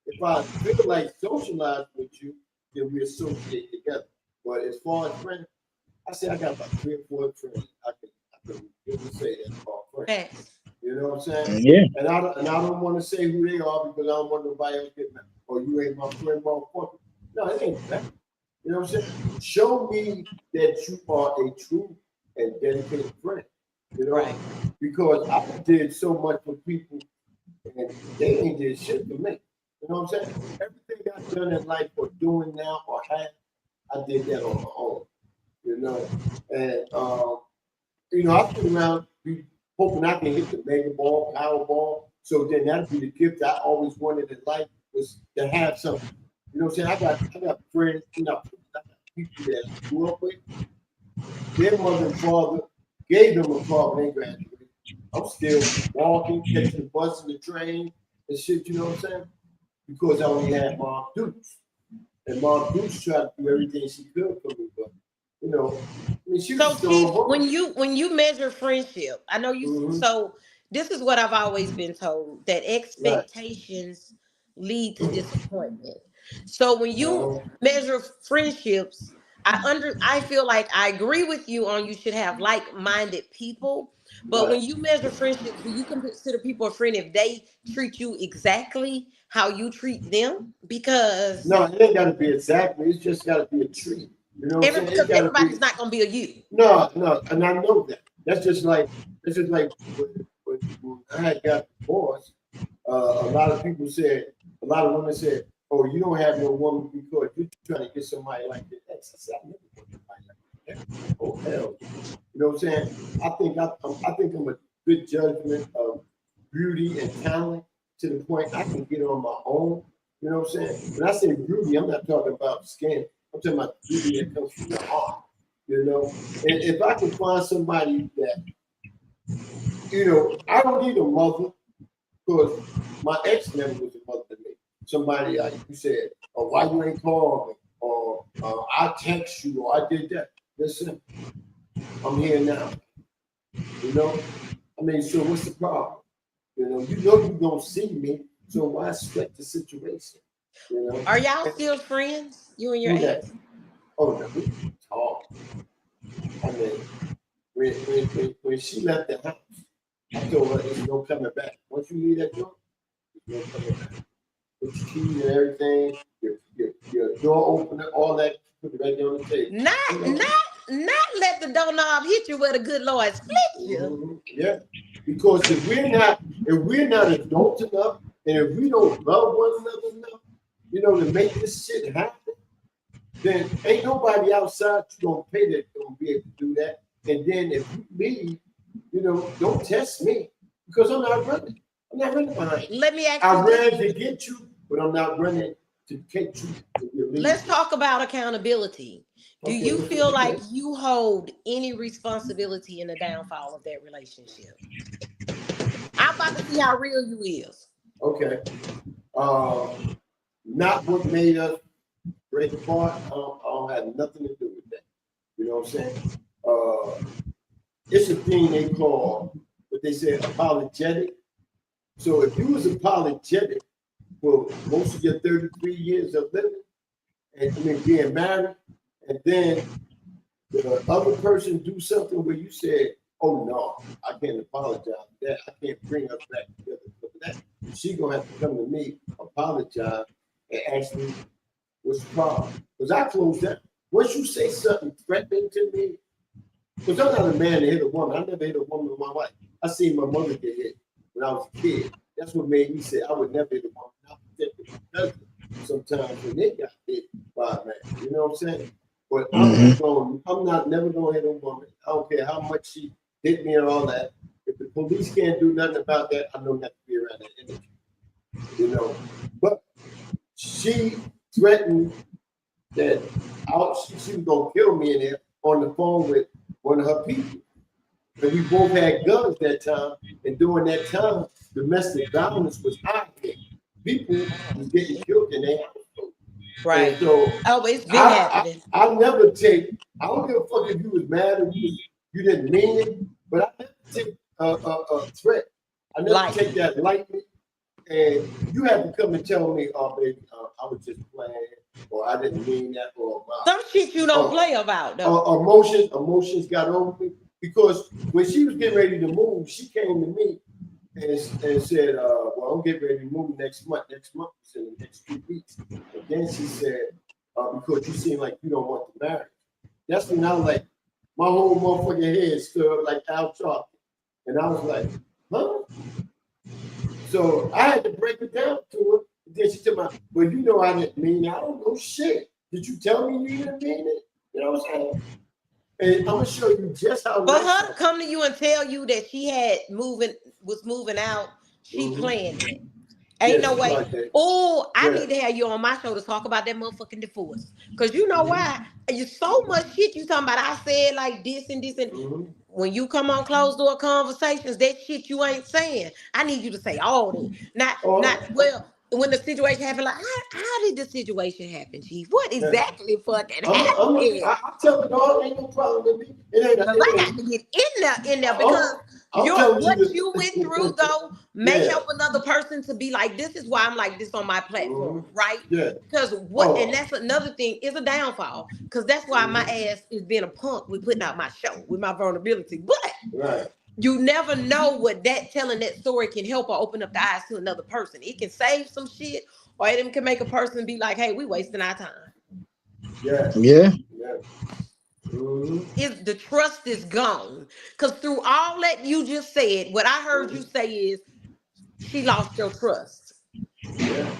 If I feel like socialize with you, then we associate together. But as far as friends, I say I got about 3 or 4 friends. I can really say that's called friends. Facts. You know what I'm saying? Yeah. And I don't want to say who they are because I don't want nobody else getting mad. Or you ain't my friend, motherfucker. No, it ain't that. You know what I'm saying? Show me that you are a true and dedicated friend. You know, Right. because I did so much for people and they ain't did shit for me. You know what I'm saying? Everything I've done in life or doing now or have I did that on my own, you know. And you know, I sit around be hoping I can hit the mega ball, power ball. So then that'd be the gift I always wanted in life, was to have something. You know what I'm saying? I got friends, you know, I got people that I grew up with. Their mother and father gave them a car when they graduated. I'm still walking, catching the bus and the train and shit, you know what I'm saying? Because I only had Mom Dukes. And Mom Dukes tried to do everything she could for me, but you know, I mean, she was So still a Chief, woman. when you measure friendship, I know you. Mm-hmm. So this is what I've always been told, that Right. expectations lead to disappointment. So when you Uh-huh. measure friendships, I feel like I agree with you on you should have like-minded people. But Right. when you measure friendships, do you consider people a friend if they treat you exactly how you treat them? Because No, it ain't gotta be exactly, it's just gotta be a treat. You know what I'm saying? It because gotta be everybody's not gonna be a you. no, and I know that. That's just like when I had got divorced, a lot of people said, a lot of women said, "Oh, you don't have no woman because you're trying to get somebody like your ex." I said, "I never want somebody like that." Oh hell, you know what I'm saying? I think I'm a good judgment of beauty and talent to the point I can get on my own. You know what I'm saying? When I say beauty, I'm not talking about skin. I'm talking about beauty that comes from the heart. You know, and if I can find somebody that, you know, I don't need a mother because my ex never was a mother to me. Somebody like you said, "Oh, why you ain't call me?" Or "I text you," or "I did that." Listen, I'm here now. You know, I mean, so what's the problem? You don't see me, so why sweat the situation? You know, Are y'all and still friends? You and your who that? ex? Oh no, we talk. I mean, when she left the house, I told her there's no coming back. Once you leave that door, there's no coming back. Put your keys and everything, your door opener, all that, put it right there on the table. You Not, know? not let the doorknob hit you where the good Lord split you. Yeah. Because if we're not adult enough, and if we don't love one another enough, you know, to make this shit happen, then ain't nobody outside you gonna pay that gonna be able to do that. And then if you leave, you know, don't test me because I'm not running. I'm not running behind you. Let me ask I you this. ran to get you, but I'm not running to catch you if you leave. Let's talk about accountability. Do Okay, you what's feel like okay? you hold any responsibility in the downfall of that relationship? I'm about to see how real you is. Okay. Not what made us break apart. I don't have nothing to do with that. You know what I'm saying? It's a thing they call what they say apologetic. So if you was apologetic for most of your 33 years of living, and I mean being married, and then the other person do something where you said, "Oh no, I can't apologize for that. I can't bring us back together for that." She gonna have to come to me, apologize, and ask me what's the problem. Because I closed that. Once you say something threatening to me, because I'm not a man to hit a woman. I never hit a woman with my wife. I seen my mother get hit when I was a kid. That's what made me say I would never hit a woman. I protected my cousin sometimes when they got hit by a man. You know what I'm saying? But I'm not never gonna hit a woman. I don't care how much she hit me and all that. If the police can't do nothing about that, I know not to be around that energy. You know. But she threatened that she was gonna kill me in there on the phone with one of her people. And we both had guns that time. And during that time, domestic violence was high. People was getting killed in their house. Right. And so Oh, it's been happening. I never take, I don't give a fuck if you was mad or you didn't mean it, but I never take a threat. I never take that lightly. And you have to come and tell me, "Oh, baby, I was just playing," or "I didn't mean that," or Some shit you don't play about though. emotions got over me. Because when she was getting ready to move, she came to me and said, "Well, I'm getting ready to move next month. Next month is in the next 2 weeks." And then she said, "Because you seem like you don't want the marriage." That's when I was like, my whole motherfucking head stood up like Al Sharpton. And I was like, "Huh?" So I had to break it down to her. And then she told me, "Well, you know I didn't mean it." I don't know shit. Did you tell me you didn't mean it? You know what I'm saying? And I'm gonna show you just how. For her to come to you and tell you that she was moving out, she planned it. Ain't no way. Oh, I need to have you on my show to talk about that motherfucking divorce. Cause you know why? You so much shit you talking about. I said like this and this and when you come on closed door conversations, that shit you ain't saying. I need you to say all that. Not well. When the situation happened, like how did the situation happen, Chief? What exactly fucking happened? I'll tell it all. Ain't no problem with me. I got to get in there because what you went through though may help another person to be like, this is why I'm like this on my platform, right? Yeah. Because and that's another thing is a downfall. Because that's why my ass is being a punk with putting out my show with my vulnerability. But you never know what telling that story can help or open up the eyes to another person. It can save some shit, or it can make a person be like, hey, we wasting our time. Yeah. If the trust is gone, because through all that you just said, what I heard you say is she lost your trust. Yeah.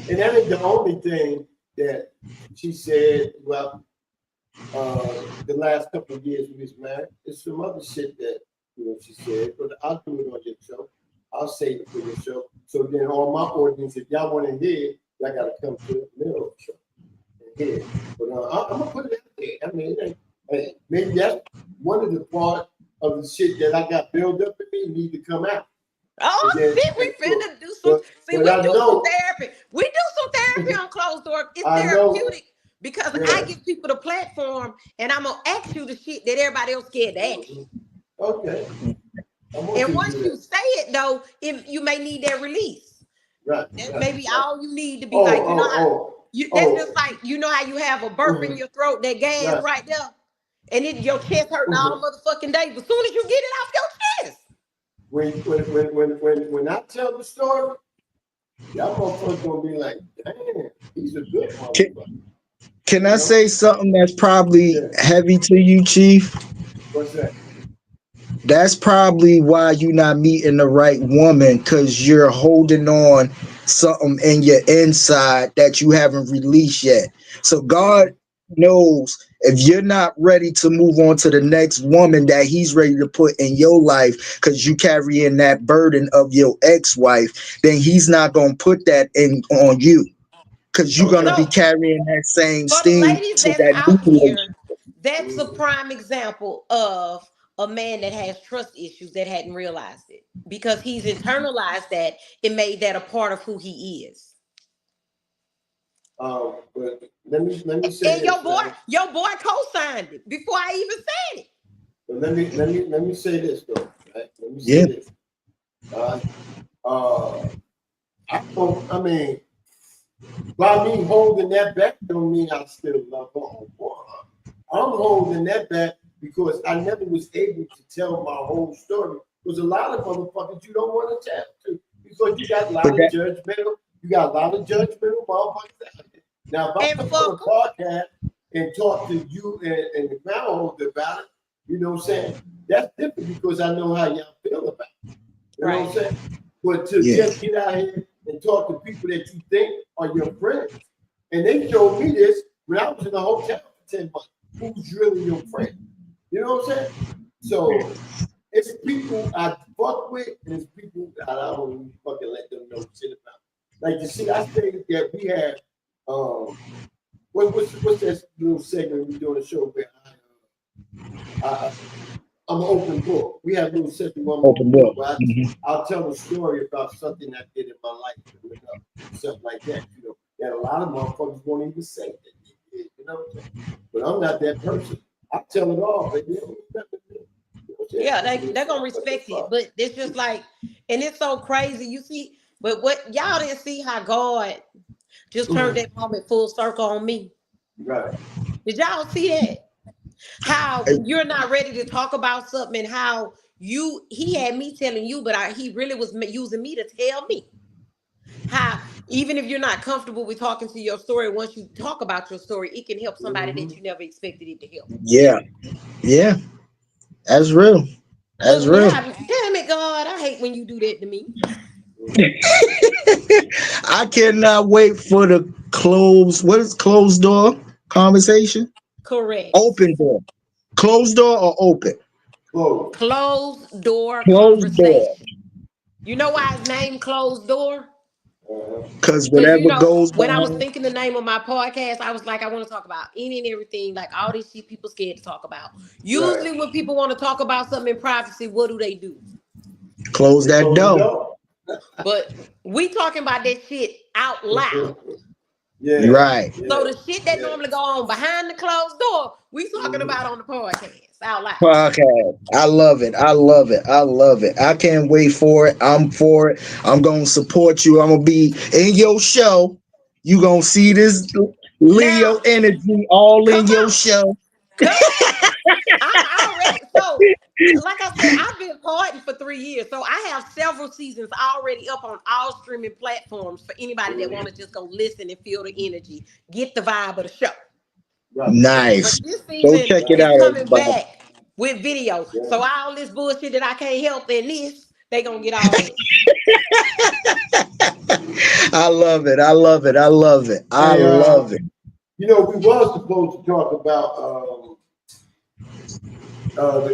And that ain't the only thing that she said. Well, the last couple of years we was married, there's some other shit that she said, but I'll do it on your show. I'll say it for your show. So then all my audience, if y'all want to hear, y'all gotta come to the middle of the show and hear it. But I'm gonna put it out there. I mean, maybe that's one of the part of the shit that I got built up in me need to come out. Oh, we finna do some. We do some therapy. We do some therapy on closed door. It's therapeutic. Because I give people the platform and I'm going to ask you the shit that everybody else scared to ask you. Okay. And once you say it, though, you may need that release. Right. That's maybe all you need to be like, you know how, that's just like, you know how you have a burp in your throat, that gas right there, and then your chest hurting all motherfucking day. But as soon as you get it off your chest. When I tell the story, y'all motherfuckers going to be like, damn, he's a good motherfucker. Can I say something that's probably heavy to you, Chief? What's that? That's probably why you're not meeting the right woman, because you're holding on something in your inside that you haven't released yet. So God knows if you're not ready to move on to the next woman that he's ready to put in your life because you carrying that burden of your ex-wife, then he's not going to put that in on you. Because you're gonna be carrying that same steam. For the ladies that's out here, that's a prime example of a man that has trust issues that hadn't realized it because he's internalized that. It made that a part of who he is. But let me say. And your boy co-signed it before I even said it. But let me say this though. Right? Let me say this. I mean. By me holding that back don't mean I still love her. I'm holding that back because I never was able to tell my whole story. There's a lot of motherfuckers you don't want to tell to because you got a lot of judgmental motherfuckers out there. Now, if I come on a podcast and talk to you and the ground holder about it, you know what I'm saying? That's different because I know how y'all feel about it. You know what I'm saying? But to just get out here and talk to people that you think are your friends. And they showed me this when I was in a hotel for 10 months. Who's really your friend? You know what I'm saying? So it's people I fuck with and it's people that I don't even fucking let them know shit about. Like you see, I think that we have what's that little segment we do on the show where I'm an open book. We have a little session on open book. Where I'll tell a story about something I did in my life, something like that. You know, that a lot of motherfuckers won't even say that. You know what I'm saying? But I'm not that person. I tell it all, but they're gonna respect it. But it's just like, and it's so crazy. You see, but what y'all didn't see how God just turned that moment full circle on me. Right. Did y'all see that? How you're not ready to talk about something and how he had me telling you, but he really was using me to tell me how even if you're not comfortable with talking to your story, once you talk about your story, it can help somebody that you never expected it to help. Yeah, that's real. That's real. Damn it, God, I hate when you do that to me. I cannot wait for the What is closed door conversation? Correct. Open door. Closed door or open? Close. Closed door Closed door. conversation. You know why it's named closed door? Because Because whatever goes when I was behind. thinking the name of my podcast, I was like, I want to talk about any and everything, like all this shit people scared to talk about. Usually, when people want to talk about something in privacy, what do? Close that door. But we talking about that shit out loud. Yeah. Right. So the shit that normally go on behind the closed door, we talking about on the podcast out loud. Okay. I love it. I love it. I love it. I can't wait for it. I'm for it. I'm gonna support you. I'm gonna be in your show. You gonna see this Leo Now, energy all in come your on. show. Come on. I'm already, so like I said, I've been partying for 3 years. So I have several seasons already up on all streaming platforms for anybody that want to just go listen and feel the energy, get the vibe of the show. But Nice. this Go season check it is out, coming everybody. back with video. So all this bullshit that I can't help in this, they gonna get all that. I love it. I love it. I love it. I love it. You know, we was supposed to talk about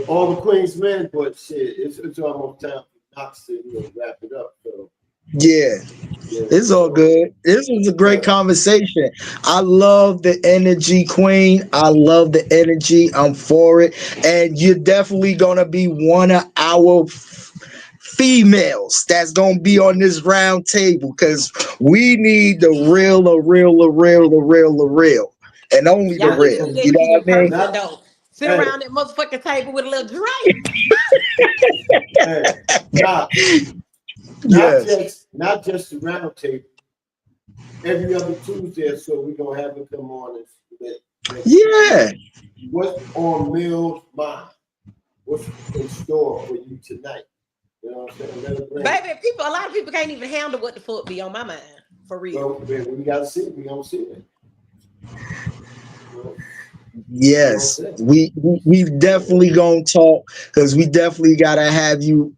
all the Queen's men, but shit, it's almost time for Knox to wrap it up. So Yeah. It's all good. This was a great conversation. I love the energy, Queen. I love the energy. I'm for it. And you're definitely going to be one of our females that's going to be on this round table because we need the real, the real, the real, the real, the real. And only the Y'all need to real. do You that know shit what in I mean? person though. Sit around that motherfucking table with a little drink. Not just the round table. Every other Tuesday, so we're gonna have it come on and yeah. What's on Mill's mind? What's in store for you tonight? You know what I'm saying? Baby, a lot of people can't even handle what the fuck be on my mind. For real. Well, we gotta see. We gonna see it. Yes, we definitely gonna talk because we definitely gotta have you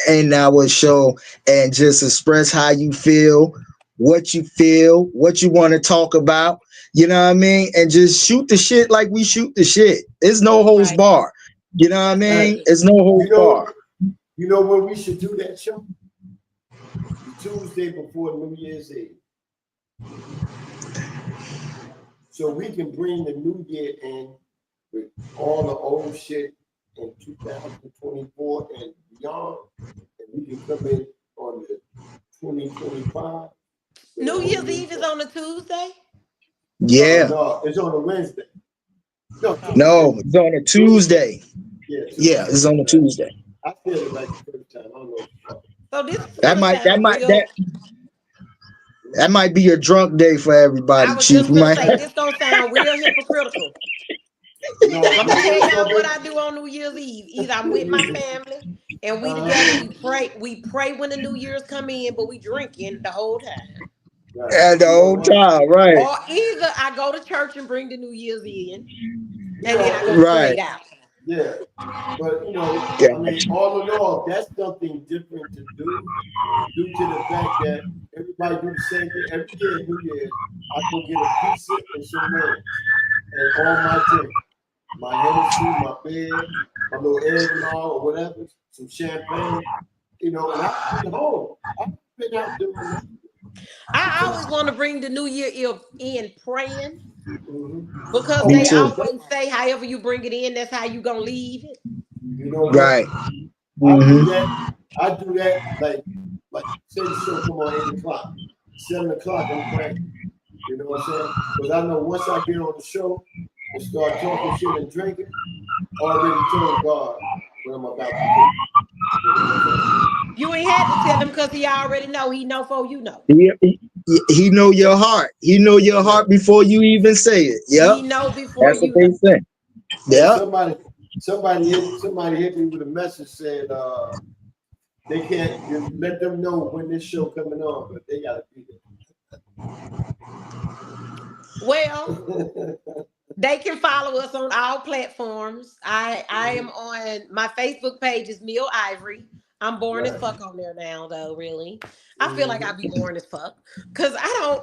in our show and just express how you feel, what you want to talk about. You know what I mean? And just shoot the shit like we shoot the shit. It's no holds bar. You know what I mean? It's no holds bar. You know when we should do that show? The Tuesday before New Year's Eve. So we can bring the new year in with all the old shit in 2024 and beyond. And we can come in on the 2025. New Year's Eve is on a Tuesday? Yeah. No, it's on a Wednesday. No, it's on a Tuesday. Yeah, it's on a Tuesday. I feel it like the first time. I don't know. So this that might be a drunk day for everybody, I was Chief. just gonna say this don't sound real hypocritical. No, I'm gonna tell y'all what I do on New Year's Eve. Either I'm with my family and we together, we pray when the New Year's come in, but we drinking the whole time. At the whole time, right? Or either I go to church and bring the New Year's in, and then I go straight out. Yeah, but I mean, all in all, that's something different to do, due to the fact that everybody do the same thing every year. New Year's, I go get a pizza and some wings, and all my drink, my Hennessy, my beer, my little eggnog or whatever, some champagne, and I bring it home. I've been out doing that. I always want to bring the New Year in praying. Because they always say, however you bring it in, that's how you gonna leave it. Right. I do that like say the show come on 8 o'clock, 7 o'clock. I'm praying. You know what I'm saying? Because I know once I get on the show and start talking shit and drinking, I already told God what I'm about to do. You ain't had to tell him because he already know. He know before you know. He know your heart. He know your heart before you even say it. Yeah. He know before that's you what they say. Yeah. Somebody hit me with a message said they can't let them know when this show coming on, but they gotta be there. Well, they can follow us on all platforms. I am on my Facebook page is Mill Ivory. I'm boring as fuck on there now, though. Really, I feel like I be boring as fuck because I don't.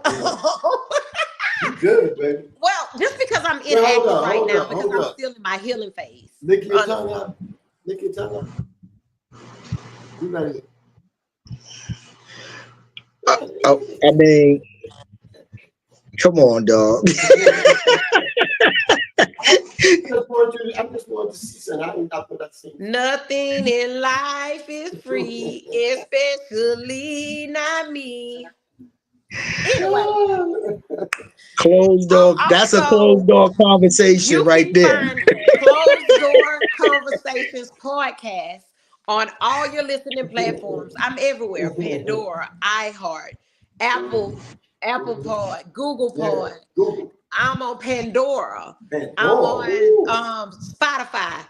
You good, baby. Well, just because I'm inactive right now because I'm still in my healing phase. Lick your tongue out. Lick your tongue out. You ready? I mean, come on, dog. I just wanted to see something. I thought I'd seen. Nothing in life is free, especially not me. Anyway, Closed door. That's a closed door conversation right there. You can find Closed Door Conversations podcast on all your listening platforms. I'm everywhere: Pandora, iHeart, Apple Pod, Google Pod. Google. I'm on Pandora. I'm on Spotify.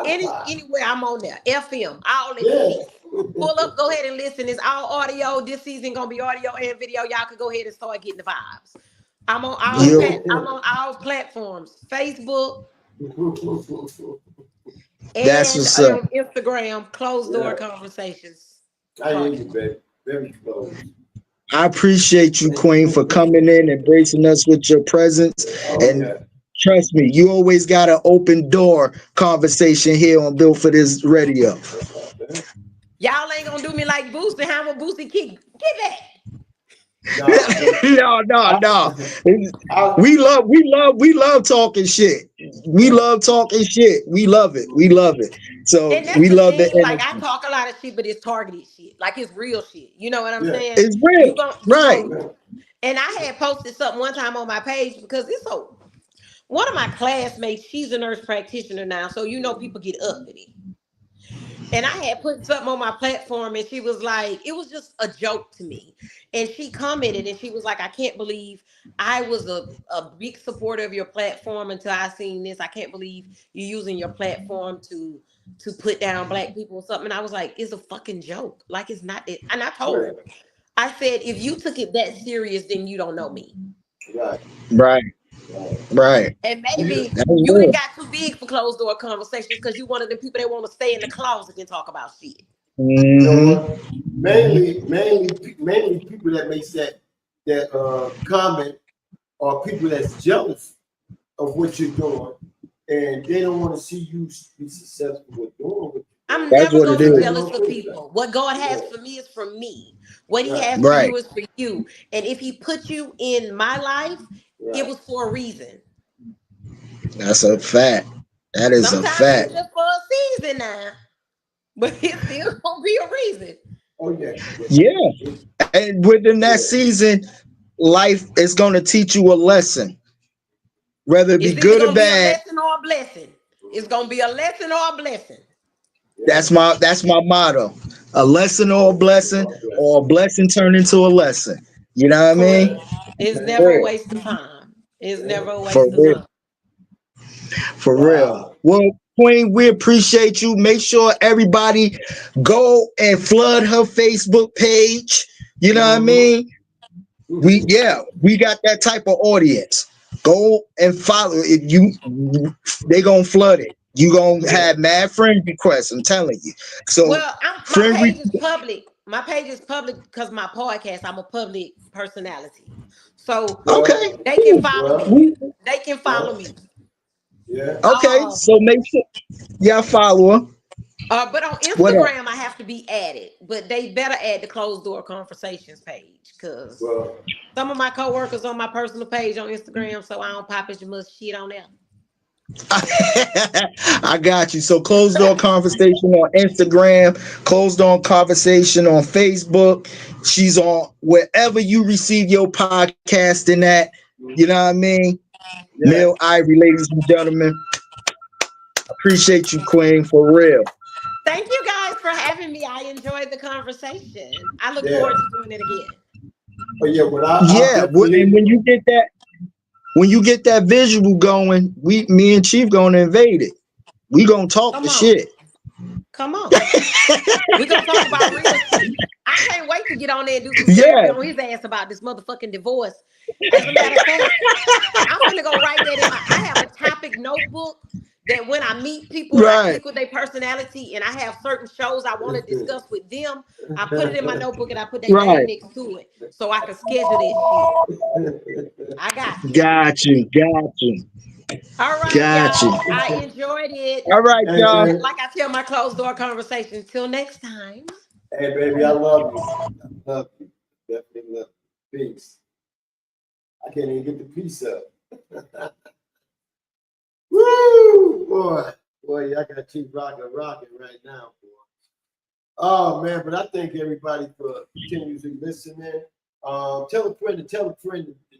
Anywhere I'm on there. FM. All this shit. Pull up, go ahead and listen. It's all audio. This season gonna be audio and video. Y'all can go ahead and start getting the vibes. I'm on all platforms. Facebook. That's what's up. On Instagram, Closed Door Conversations. I hear you, baby. Very close. I appreciate you, Queen, for coming in and gracing us with your presence. Trust me, you always got an open door conversation here on Built for This Radio. Y'all ain't gonna do me like Boosie. How will Boosie kick? Get back. No. We love talking shit. We love talking shit. We love it. So we love the like I talk a lot of shit, but it's targeted shit. Like it's real shit. You know what I'm saying? It's real. Right. And I had posted something one time on my page because it's so one of my classmates, she's a nurse practitioner now, so you know people get up with it. And I had put something on my platform and she was like, it was just a joke to me. And she commented and she was like, I can't believe I was a big supporter of your platform until I seen this. I can't believe you're using your platform to put down Black people or something. And I was like, it's a fucking joke. Like it's not it. And I told her, I said, if you took it that serious, then you don't know me. Right. And maybe you ain't got too big for closed door conversations because you one of the people that want to stay in the closet and talk about shit. You know, mainly people that makes that comment are people that's jealous of what you're doing, and they don't want to see you be successful with doing it. I'm never going to be jealous for people. What God has for me is for me. What He has for you is for you. And if He put you in my life, it was for a reason. That's a fact. That is a fact. Sometimes it's just for a season now, but it's still gonna be a reason. Oh yeah. Yeah, and within that season, life is gonna teach you a lesson, whether it be good or bad. It's gonna be a lesson or a blessing. It's gonna be a lesson or a blessing. That's my motto: a lesson or a blessing, or a blessing turned into a lesson. You know what I mean? It's never a waste of time. It's never a waste of time. For real. Well, Queen, we appreciate you. Make sure everybody go and flood her Facebook page. You know what I mean? We got that type of audience. Go and follow it. They gonna flood it. You gonna have mad friend requests. I'm telling you. So my page is public. My page is public because my podcast, I'm a public personality. So they can follow me. They can follow me. Yeah. Okay, so make sure y'all follow her. But on Instagram, I have to be added. But they better add the Closed Door Conversations page because some of my coworkers on my personal page on Instagram, so I don't pop as much shit on there. I got you. So Closed Door Conversation on Instagram, Closed Door Conversation on Facebook. She's on wherever you receive your podcasting at. You know what I mean? Yeah. Male Ivory, ladies and gentlemen. Appreciate you, Queen, for real. Thank you guys for having me. I enjoyed the conversation. I look forward to doing it again. But and when you get that visual going, me and Chief gonna invade it. We gonna talk the shit. Come on. We gonna talk about real shit. I can't wait to get on there and do some therapy on his ass about this motherfucking divorce. As a matter of fact, I'm gonna go write that in I have a topic notebook that when I meet people, I click with their personality, and I have certain shows I want to discuss with them. I put it in my notebook and I put their name next to it so I can schedule this shit. I got you. Got you. All right, Got y'all. you. I enjoyed it. All right, y'all. Like I tell my closed door conversations. Till next time. Hey, baby, I love you. I love you. Definitely love you. Peace. I can't even get the peace up. Woo! Boy, I got Chief rocking right now, boy. Oh, man, but I thank everybody for continuously listening. Tell a friend to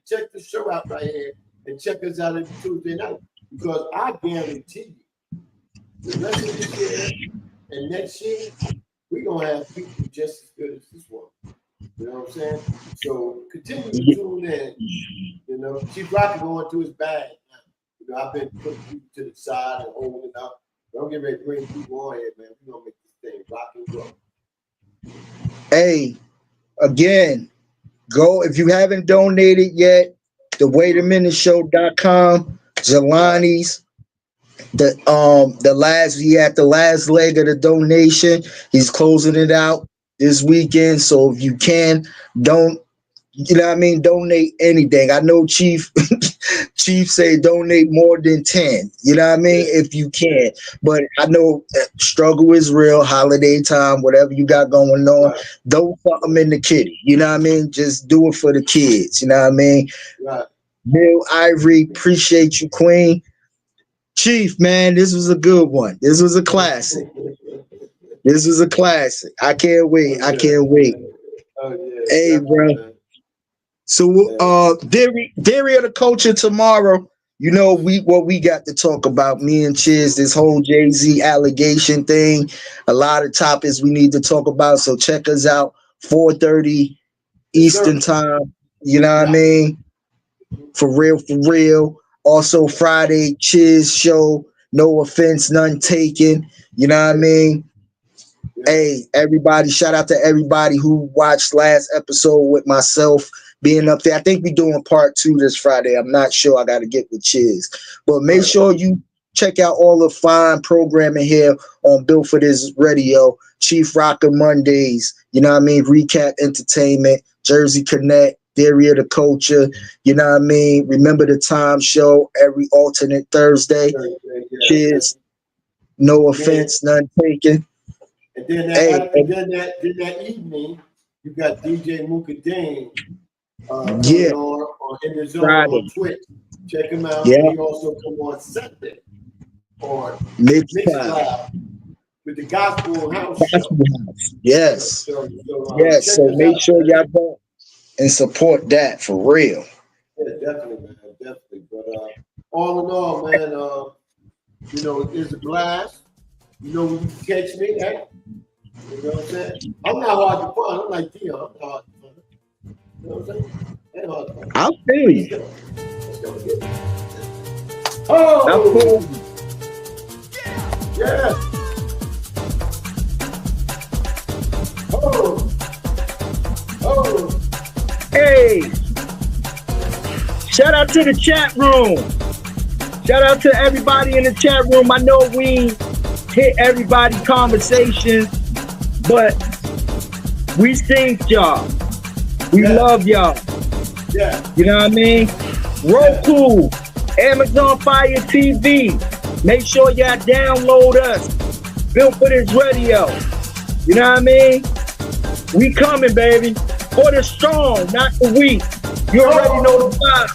check the show out right here and check us out every Tuesday night. Because I guarantee you, the rest of this year and next year, we're going to have people just as good as this one. You know what I'm saying? So continue to tune in. You know, Chief Rocky going to his bag now. You know, I've been putting people to the side and holding up. Don't get ready to bring people on here, man. We're going to make this thing rock and roll. Hey, again, go if you haven't donated yet, the waitaminuteshow.com, Jelani's. He had the last leg of the donation. He's closing it out this weekend. So if you can, donate anything. I know Chief say donate more than 10. You know what I mean? If you can. But I know struggle is real, holiday time, whatever you got going on. Right. Don't put them in the kitty. You know what I mean? Just do it for the kids. You know what I mean? Right. Bill Ivory, appreciate you, Queen. Chief, man, this was a good one. This was a classic. I can't wait. Oh, yeah. Hey, bro. Man. So, theory of the culture tomorrow. You know, what we got to talk about, me and Chiz, this whole Jay-Z allegation thing. A lot of topics we need to talk about. So check us out, 4:30 Eastern time. You know what I mean? For real. Also Friday, Chiz show. No offense, none taken. You know what I mean? Hey, everybody, shout out to everybody who watched last episode with myself being up there. I think we're doing part 2 this Friday. I'm not sure. I got to get with Chiz. But make sure you check out all the fine programming here on Built for This Radio. Chief Rocker Mondays, you know what I mean? Recap Entertainment, Jersey Connect, Theory of the Culture, you know what I mean? Remember the Time show every alternate Thursday. Cheers. No offense, none taken. And then that evening, you got DJ Mukadeen on In the Zone on Twitch. Check him out. Yeah. He also come on Sunday on Mixcloud with the Gospel House show. Yes. So make sure y'all go and support that for real. Yeah, definitely, man. Definitely. But all in all, man, you know, it's a blast. You know, when you can catch me, hey? You know what I'm saying? I'm not hard to find. I'm like Dion. I'm not hard to find. You know what I'm saying? Ain't hard to find. I'll feel you. Let's go get it. Oh! Yeah! Oh! Hey! Shout out to the chat room. Shout out to everybody in the chat room. I know we hit everybody's conversation, but we think y'all. We love y'all. Yeah. You know what I mean? Roku, Amazon Fire TV. Make sure y'all download us. Built for This Radio. You know what I mean? We coming, baby. For the strong, not the weak. You already know the vibe.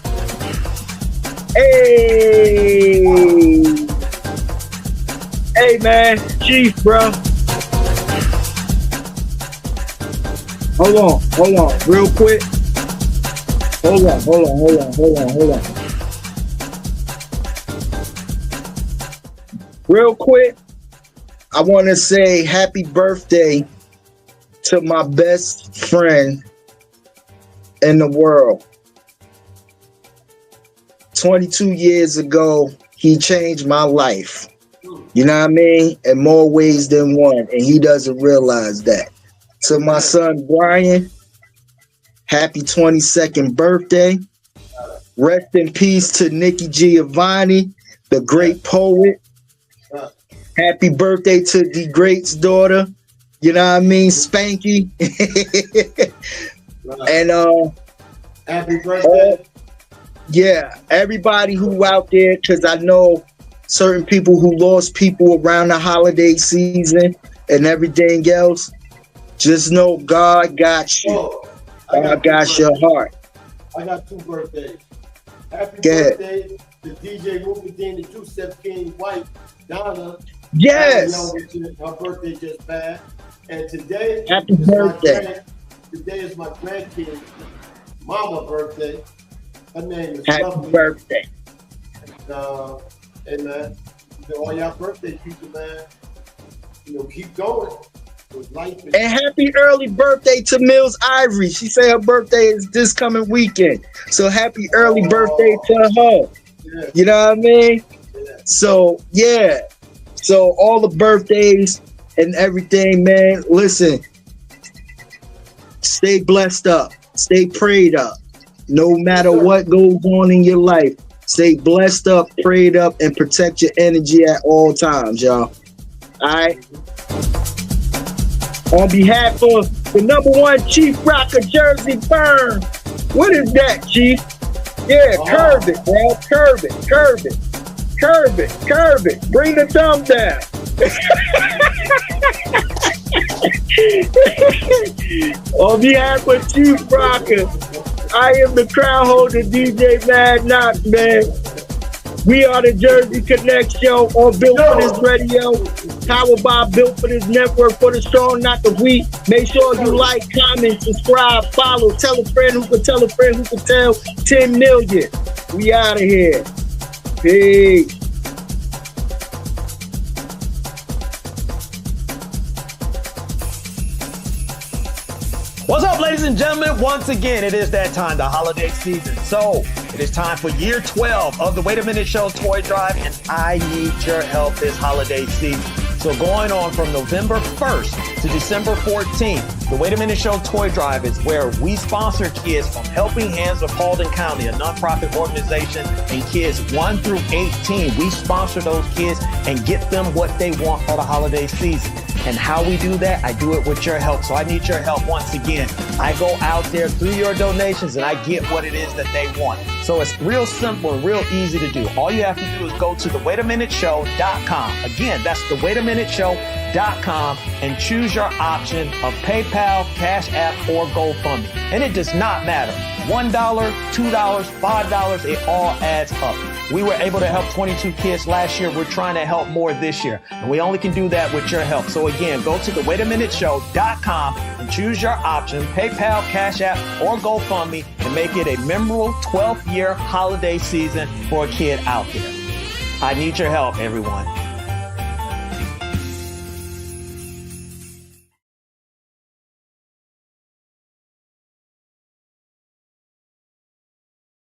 Hey, man, Chief, bro. Hold on, real quick. Hold on. Real quick, I want to say happy birthday to my best friend in the world. 22 years ago, he changed my life. You know what I mean? In more ways than one. And he doesn't realize that. To my son, Brian, happy 22nd birthday. Rest in peace to Nikki Giovanni, the great poet. Happy birthday to the great's daughter. You know what I mean? Spanky. And happy birthday. Yeah, everybody who out there, because I know certain people who lost people around the holiday season and everything else. Just know God got you. Oh, God got your heart. I got 2 birthdays. Happy Go ahead. birthday to DJ Movie Dean, the 2-Step King wife, Donna. Yes. Her birthday just passed. And today, Happy birthday. Today is my grandkid's mama birthday. Her name is Happy Lovely. birthday. And man, all y'all birthday people, man, keep going. Life And happy early birthday to Mills Ivory. She said her birthday is this coming weekend. So happy early birthday to her. Yeah. You know what I mean? Yeah. So, yeah. So all the birthdays and everything, man, listen. Stay blessed up. Stay prayed up. No matter what goes on in your life, stay blessed up, prayed up, and protect your energy at all times, y'all. All right? On behalf of the #1 Chief Rocker Jersey Burn. What is that, Chief? Yeah, curve it, bro. Curve it, curve it. Curve it, curve it. Bring the thumb down. On behalf of Chief Rocker, I am the crown holder, DJ Mad Knox, man. We are the Jersey Connect Show on Built for This Radio, powered by Built for This Network, for the strong, not the weak. Make sure you like, comment, subscribe, follow, tell a friend who can tell a friend who can tell. 10 million. We out of here. Peace. What's up, ladies and gentlemen? Once again, it is that time, the holiday season. So it is time for year 12 of the Wait a Minute Show toy drive, and I need your help this holiday season. So going on from November 1st to December 14th, the Wait a Minute Show toy drive is where we sponsor kids from Helping Hands of Paulding County, a nonprofit organization, and kids 1 through 18. We sponsor those kids and get them what they want for the holiday season. And how we do that, I do it with your help. So I need your help once again. I go out there through your donations and I get what it is that they want. So it's real simple and real easy to do. All you have to do is go to thewaitaminuteshow.com. Again, that's thewaitaminuteshow.com and choose your option of PayPal, Cash App, or GoFundMe. And it does not matter. $1, $2, $5, it all adds up. We were able to help 22 kids last year. We're trying to help more this year. And we only can do that with your help. So again, go to thewaitaminuteshow.com and choose your option, PayPal, Cash App, or GoFundMe, and make it a memorable 12th year holiday season for a kid out there. I need your help, everyone.